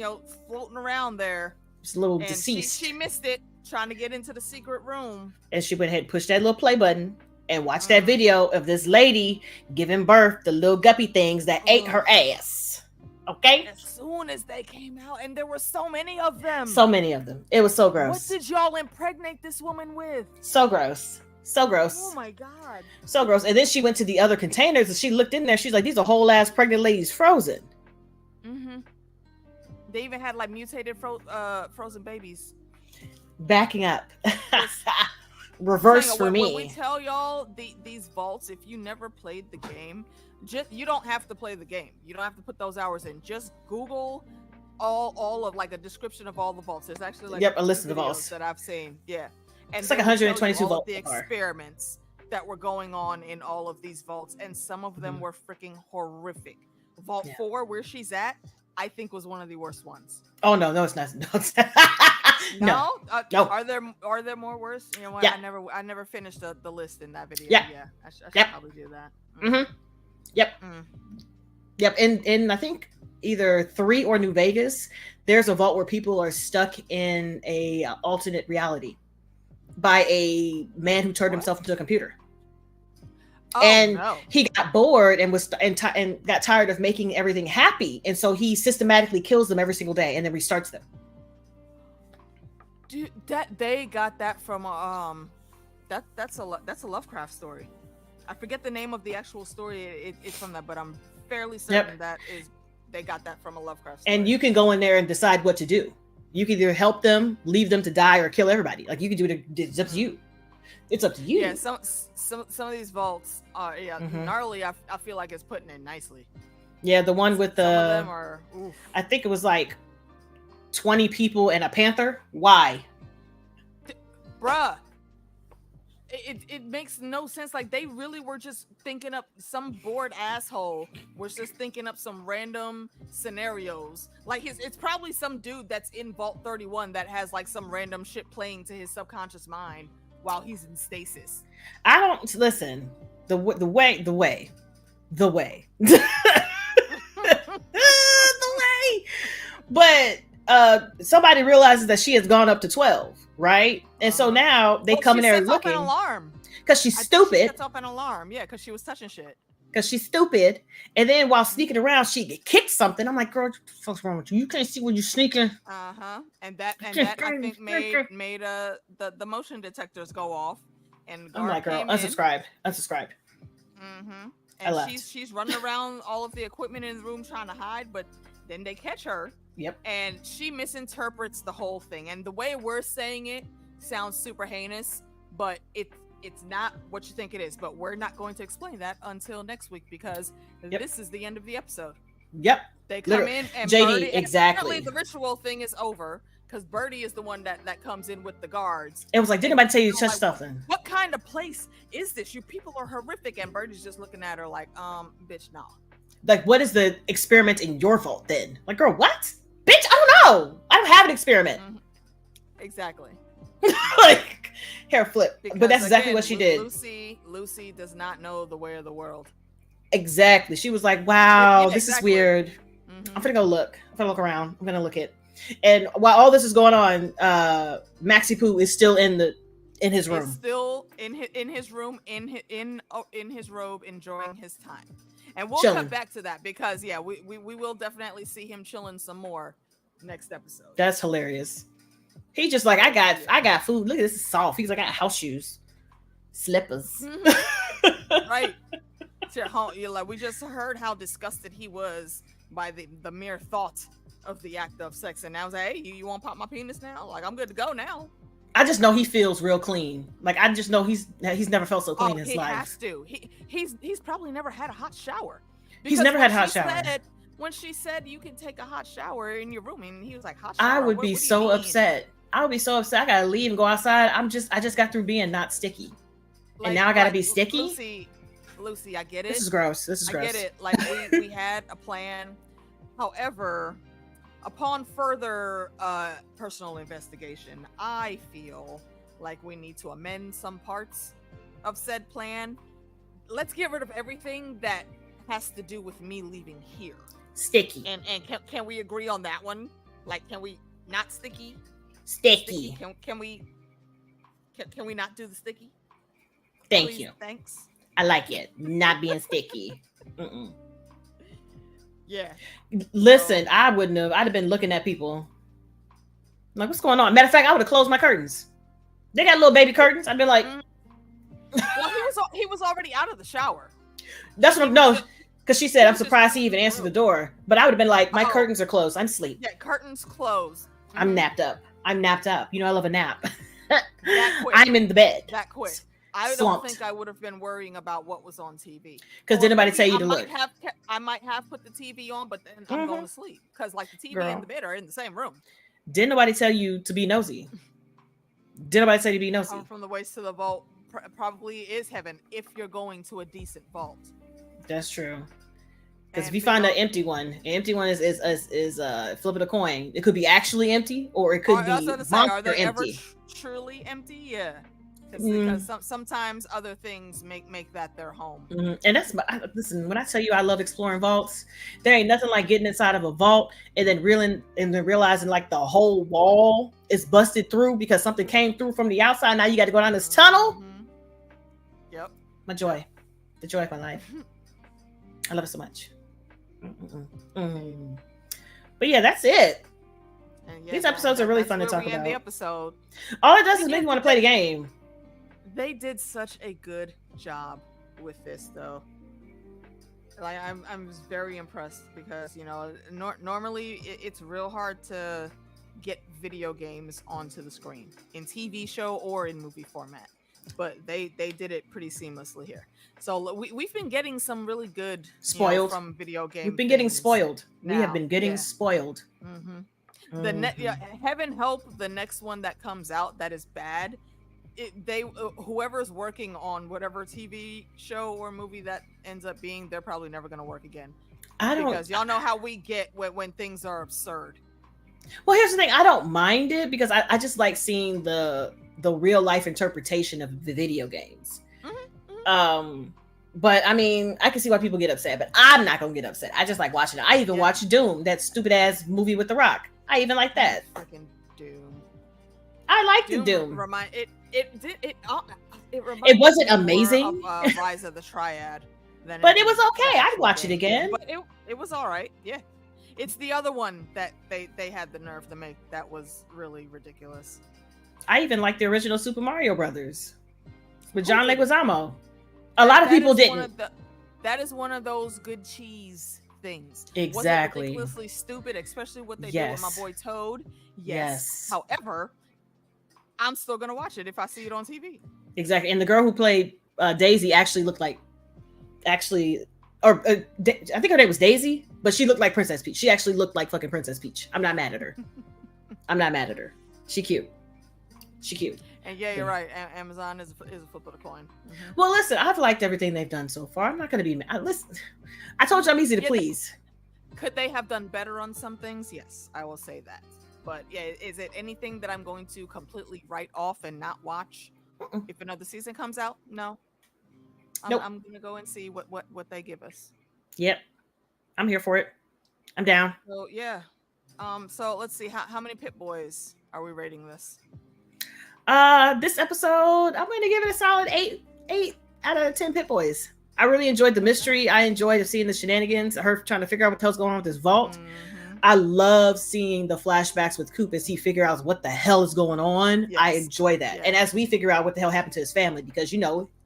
floating around there.
It's a little deceased.
She missed it trying to get into the secret room,
and she went ahead and pushed that little play button and watched that video of this lady giving birth to little guppy things that ate her ass. Okay.
As soon as they came out, and there were so many of them.
So many of them. It was so gross.
What did y'all impregnate this woman with?
So gross. So gross.
Oh my god.
So gross. And then she went to the other containers and she looked in there. She's like, these are whole ass pregnant ladies frozen.
They even had like mutated frozen babies.
Backing up. Reverse for me.
When we tell y'all these vaults, if you never played the game, you don't have to play the game. You don't have to put those hours in. Just Google all of like a description of all the vaults. There's actually like
a list of the vaults
that I've seen. Yeah. And
it's like 122
vaults. The
so
experiments that were going on in all of these vaults, and some of them were freaking horrific. Vault 4, where she's at, I think was one of the worst ones.
Oh no, it's not. No, it's
no.
No.
Are there more worse? You know what?
Yeah.
I never finished the list in that video.
Yeah.
I should probably do that.
Yep. And I think either 3 or New Vegas, there's a vault where people are stuck in a alternate reality by a man who turned himself into a computer. He got bored and and got tired of making everything happy, and so he systematically kills them every single day and then restarts them.
Dude, they got that from that's a Lovecraft story. I forget the name of the actual story it's from that, but I'm fairly certain they got that from a Lovecraft story.
And you can go in there and decide what to do. You can either help them, leave them to die, or kill everybody. Like you can do it. It's up to you. It's up to you.
Yeah, some of these vaults are gnarly. I feel like it's putting it nicely.
Yeah, the one with
some of them are,
I think it was like 20 people and a panther. Why?
Bruh. It makes no sense. Like they really were just thinking up, some bored asshole was just thinking up some random scenarios. Like it's probably some dude that's in Vault 31 that has like some random shit playing to his subconscious mind while he's in stasis.
I don't listen. The way. The way. But somebody realizes that she has gone up to 12, right? And so now they come in there looking.
An alarm
because she's stupid.
She sets up an alarm, yeah, because she was touching shit.
Because she's stupid, and then while sneaking around, she kicked something. I'm like, girl, what the fuck's wrong with you? You can't see when you're sneaking.
And that I think made the motion detectors go off. And
I'm like, girl, unsubscribe.
And she's running around all of the equipment in the room trying to hide, but then they catch her.
Yep.
And she misinterprets the whole thing. And the way we're saying it sounds super heinous, but it's not what you think it is. But we're not going to explain that until next week because this is the end of the episode.
Yep.
They come in and
JD,
Birdie,
exactly.
And the ritual thing is over because Birdie is the one that comes in with the guards.
It was like, did anybody tell you to touch something?
What kind of place is this? You people are horrific. And Birdie's just looking at her like, bitch, no.
Like, what is the experiment in your vault then? Like, girl, what? Bitch, I don't know. I don't have an experiment.
Exactly.
like hair flip.
Because,
but that's exactly
again,
what she did.
Lucy does not know the way of the world.
Exactly. She was like, wow, this is weird.
Mm-hmm.
I'm gonna go look. I'm gonna look around. I'm gonna look it. And while all this is going on, Maxi Poo is still in his room.
He's still in his room, in his robe, enjoying his time. And we'll cut back to that because we will definitely see him chilling some more next episode.
That's hilarious. He just like, I got food. Look at this, is soft. He's like, I got house shoes, slippers.
Mm-hmm. Right. You're like, we just heard how disgusted he was by the mere thought of the act of sex, and now it's like, hey, you want to pop my penis now? Like, I'm good to go now.
I just know he feels real clean. Like, I just know he's never felt so clean in his life. He
has to. He's probably never had a hot shower.
He's never had a hot shower.
When she said you can take a hot shower in your room, and he was like, hot shower?
I would be so upset. I would be so upset. I gotta leave and go outside. I just got through being not sticky, and now I gotta be sticky.
Lucy, I get it.
This is gross.
I get it. Like, we had a plan. However, upon further personal investigation, I feel like we need to amend some parts of said plan. Let's get rid of everything that has to do with me leaving here.
Sticky.
And can we agree on that one? Like, can we not sticky?
Sticky.
Can we not do the sticky?
Thank
Please,
you.
Thanks.
I like it. Not being sticky. Mm-mm.
Yeah.
Listen, I wouldn't have. I'd have been looking at people like, what's going on? Matter of fact, I would have closed my curtains. They got little baby curtains. I'd be like,
well, he was already out of the shower.
That's what because she said, I'm surprised he even answered the door. But I would have been like, my curtains are closed. I'm asleep.
Yeah, curtains closed. Mm-hmm.
I'm napped up. You know, I love a nap. I'm in the bed.
That quick. I don't think I would have been worrying about what was on TV.
Because did anybody tell you to look?
I might have put the TV on, but then I'm going to sleep. Because like the TV and the bed are in the same room.
Didn't nobody tell you to be nosy? Did nobody say to be nosy?
From the waist to the vault probably is heaven if you're going to a decent vault.
That's true. Because if you find an empty one is flipping a coin. It could be actually empty, or it could be
are they
empty.
Ever truly empty? Yeah. Because sometimes other things make that their home.
Mm-hmm. And that's listen, when I tell you I love exploring vaults, there ain't nothing like getting inside of a vault and then realizing like the whole wall is busted through because something came through from the outside. Now you got to go down this tunnel.
Mm-hmm. Yep.
My joy. The joy of my life. I love it so much. But yeah, that's it. These episodes are really fun to talk about.
The episode.
All it does is make me want to play the game.
They did such a good job with this, though. Like, I'm very impressed because, you know, normally it's real hard to get video games onto the screen in TV show or in movie format, but they did it pretty seamlessly here. So we've been getting some really good
spoiled
from video games.
We've been getting spoiled. We have been getting spoiled.
Mm-hmm. Heaven help the next one that comes out that is bad. Whoever's working on whatever TV show or movie that ends up being, they're probably never going to work again. Because y'all know how we get when things are absurd.
Well, here's the thing. I don't mind it because I just like seeing the real life interpretation of the video games. Mm-hmm. But I mean, I can see why people get upset, but I'm not going to get upset. I just like watching it. I even watched Doom, that stupid ass movie with The Rock. I even like that.
Freaking Doom.
I liked the Doom.
It
wasn't amazing.
Of, Rise of the Triad.
But it was okay. I'd watch it again.
But it was all right. Yeah. It's the other one that they had the nerve to make that was really ridiculous.
I even like the original Super Mario Brothers with John Leguizamo. A lot of people didn't.
That is one of those good cheese things.
Exactly.
Was it ridiculously stupid, especially what they did with my boy Toad? Yes. However, I'm still gonna watch it if I see it on TV.
Exactly. And the girl who played Daisy actually looked like I think her name was Daisy, but she looked like Princess Peach. She actually looked like fucking Princess Peach. I'm not mad at her. She cute. And
you're right. Amazon is a flip of the coin. Mm-hmm.
Well, listen, I've liked everything they've done so far. I'm not going to be mad. Listen, I told you I'm easy to please.
Could they have done better on some things? Yes, I will say that. But yeah, is it anything that I'm going to completely write off and not watch if another season comes out? No.
Nope.
I'm gonna go and see what they give us.
Yep. I'm here for it. I'm down.
So yeah. So let's see, how many Pit Boys are we rating this?
This episode, I'm gonna give it a solid 8 out of 10 Pit Boys. I really enjoyed the mystery. I enjoyed seeing the shenanigans, her trying to figure out what the hell's going on with this vault. I love seeing the flashbacks with Coop as he figure out what the hell is going on. Yes. I enjoy that. Yes. And as we figure out what the hell happened to his family, because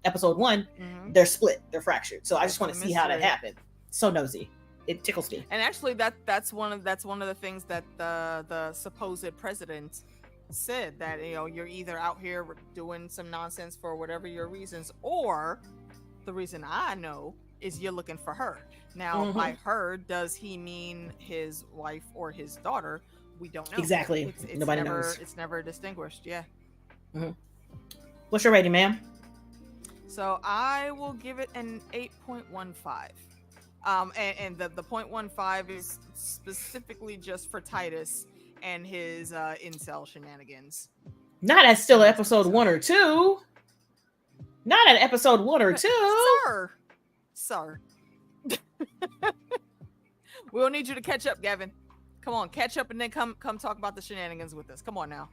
episode 1, they're split, they're fractured. So I just want to see how that happened. So nosy. It tickles me.
And actually that's one of the things that the supposed president said, that you're either out here doing some nonsense for whatever your reasons, or the reason I know is you're looking for her. Now, by her, does he mean his wife or his daughter? We don't know.
Exactly.
It's
Nobody knows.
It's never distinguished. Yeah.
What's your rating, ma'am?
So I will give it an 8.15. And the 0.15 is specifically just for Titus and his incel shenanigans.
Not at still episode 1 or 2. Not at episode 1 or 2.
Sir. We'll need you to catch up, Gavin. Come on, catch up, and then come talk about the shenanigans with us. Come on now.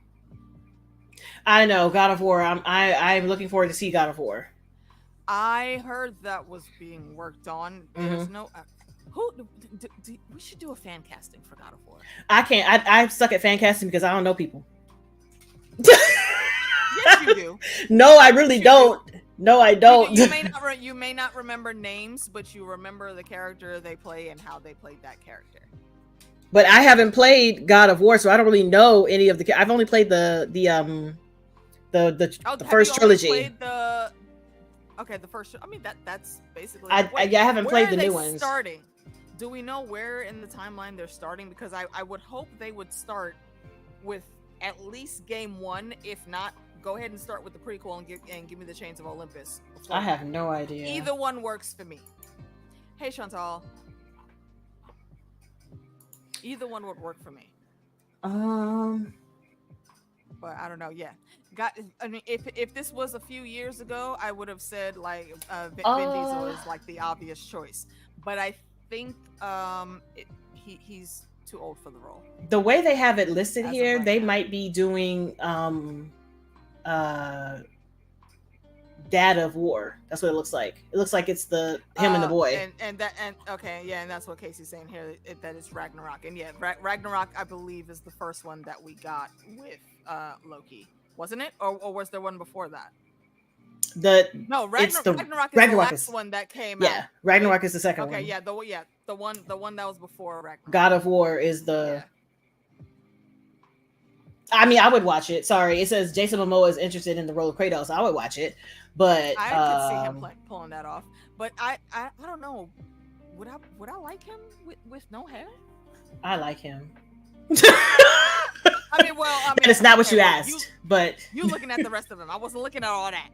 I know, God of War. I'm looking forward to see God of War.
I heard that was being worked on. There's no we should do a fan casting for God of War.
I can't. I suck at fan casting because I don't know people.
Yes, you do.
No, I really don't. No, I don't.
You may not remember names, but you remember the character they play and how they played that character.
But I haven't played God of War, so I don't really know any of the. I've only played the first trilogy.
The first. I mean that's basically.
I haven't played the new ones.
Starting. Do we know where in the timeline they're starting? Because I would hope they would start with at least game 1, if not. Go ahead and start with the prequel and give me the Chains of Olympus.
I have no idea.
Either one works for me. Hey, Chantal. Either one would work for me. But I don't know. Yeah. I mean, if this was a few years ago, I would have said like Vin Diesel is like the obvious choice. But I think he's too old for the role.
The way they have it listed here, they might be doing Dad of War. That's what it looks like. It looks like it's him and the boy.
And that's what Casey's saying here. That is Ragnarok. And yeah, Ragnarok, I believe, is the first one that we got with Loki, wasn't it? Or was there one before that? Ragnarok is the last one that came out.
Yeah, Ragnarok is the second one.
Okay, yeah, the one that was before Ragnarok.
God of War is the. Yeah. I mean, I would watch it. Sorry, it says Jason Momoa is interested in the role of Kratos. So I would watch it, but
I could see him pulling that off. But I don't know. Would I like him with no hair?
I like him.
I mean,
that is not what you asked. But
you looking at the rest of him. I wasn't looking at all that.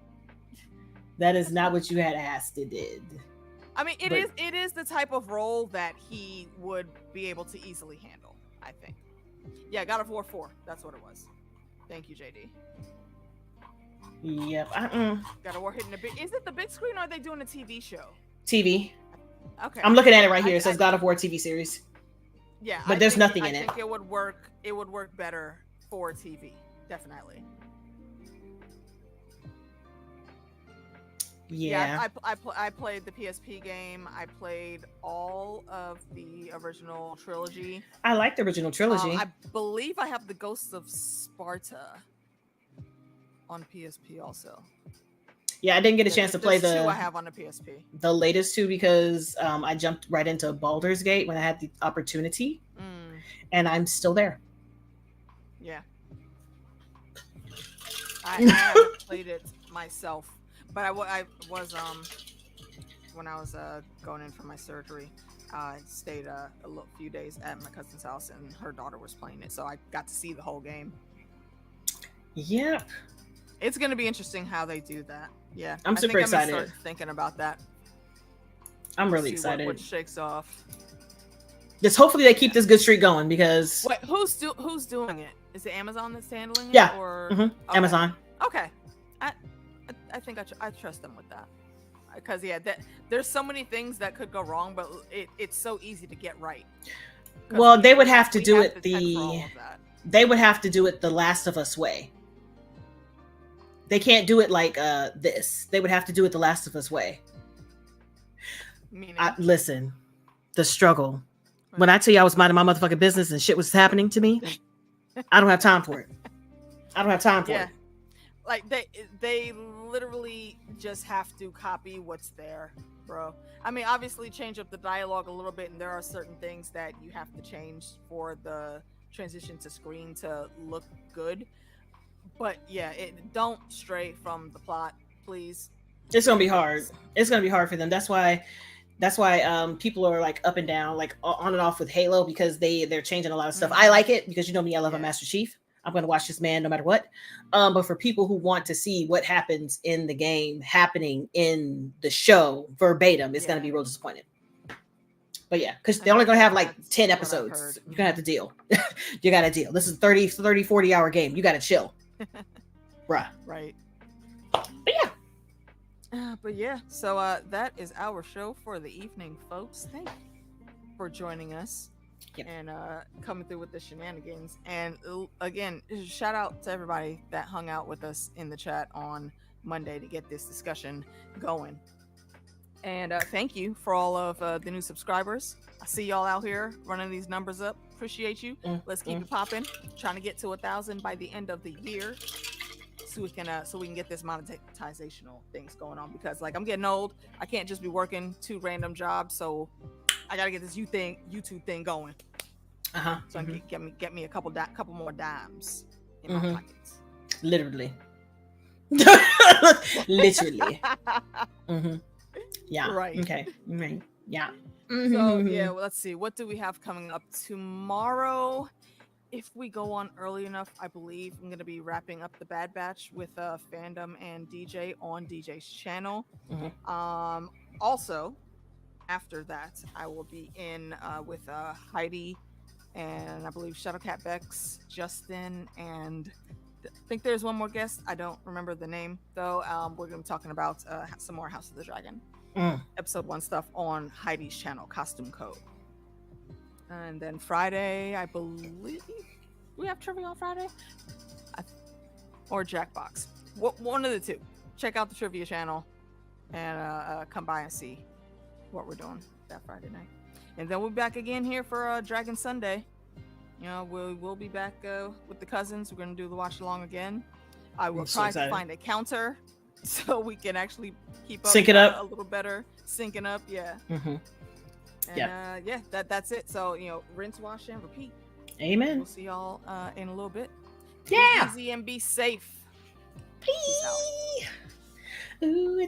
That is not what you had asked. It did.
I mean, it is the type of role that he would be able to easily handle, I think. Yeah, God of War 4. That's what it was. Thank you, JD.
Yep.
God of War hitting the big. Is it the big screen or are they doing a TV show?
TV.
Okay.
I'm looking at it right here. It says God of War TV series.
Yeah,
but there's nothing in it.
I think it would work. It would work better for TV. Definitely.
Yeah.
I played the PSP game. I played all of the original trilogy.
I like the original trilogy.
I believe I have the Ghosts of Sparta on PSP also.
Yeah, I didn't get a chance to play the
two I have on the PSP.
The latest two because I jumped right into Baldur's Gate when I had the opportunity, and I'm still there.
Yeah. I haven't played it myself. But I was when I was going in for my surgery, I stayed a few days at my cousin's house, and her daughter was playing it, so I got to see the whole game.
Yep,
it's going to be interesting how they do that. Yeah,
I'm super excited.
I'm start thinking about that.
I'm really excited.
What shakes off.
Just hopefully they keep this good streak going because.
Wait, who's doing it? Is it Amazon that's handling it?
Yeah.
Or
Okay. Amazon.
Okay. I think I trust them with that. Because there's so many things that could go wrong, but it's so easy to get right.
Well, they would have to do it they would have to do it the Last of Us way. They can't do it like this. They would have to do it the Last of Us way. Listen, the struggle. When I tell you I was minding my motherfucking business and shit was happening to me, I don't have time for it. I don't have time for it.
Like they literally just have to copy what's there, bro. I mean, obviously change up the dialogue a little bit, and there are certain things that you have to change for the transition to screen to look good. But yeah, don't stray from the plot, please.
It's gonna be hard. It's gonna be hard for them. That's why people are like up and down, like on and off with Halo, because they're changing a lot of stuff. I like it because you know me, I love a Master Chief. I'm going to watch this man no matter what. But for people who want to see what happens in the game happening in the show verbatim, it's going to be real disappointed. But yeah, because they're only going to have like 10 episodes. You're going to have to deal. You got to deal. This is 30, 40 hour game. You got to chill. Bruh.
Right.
But yeah.
So that is our show for the evening, folks. Thank you for joining us.
Yep.
And coming through with the shenanigans. And again, shout out to everybody that hung out with us in the chat on Monday to get this discussion going. And thank you for all of the new subscribers. I see y'all out here running these numbers up. Appreciate you. Let's keep it popping. Trying to get to 1,000 by the end of the year, so we can get this monetizational things going on. Because like I'm getting old, I can't just be working 2 random jobs. So I gotta get this YouTube thing going. So I can get me a couple more dimes in my pockets.
Literally. Literally. Yeah.
Right.
Okay. Right. Yeah.
So yeah, well, let's see. What do we have coming up tomorrow? If we go on early enough, I believe I'm gonna be wrapping up the Bad Batch with Fandom and DJ on DJ's channel. Also, after that, I will be in with Heidi and I believe Shadowcat Bex, Justin, and I think there's one more guest. I don't remember the name though. We're gonna be talking about some more House of the Dragon episode 1 stuff on Heidi's channel, CostumeCo. And then Friday, I believe we have trivia on Friday, or Jackbox. One of the two. Check out the trivia channel and come by and see what we're doing that Friday night. And then we'll be back again here for Dragon Sunday. You know, we'll be back with the cousins. We're going to do the watch along again. I will try to find a counter so we can actually keep up,
sync it up
a little better, syncing up. Yeah. And that's it. So, you know, rinse, wash, and repeat.
Amen.
We'll see y'all in a little bit.
Yeah.
Be easy and be safe.
Peace. Ooh, it's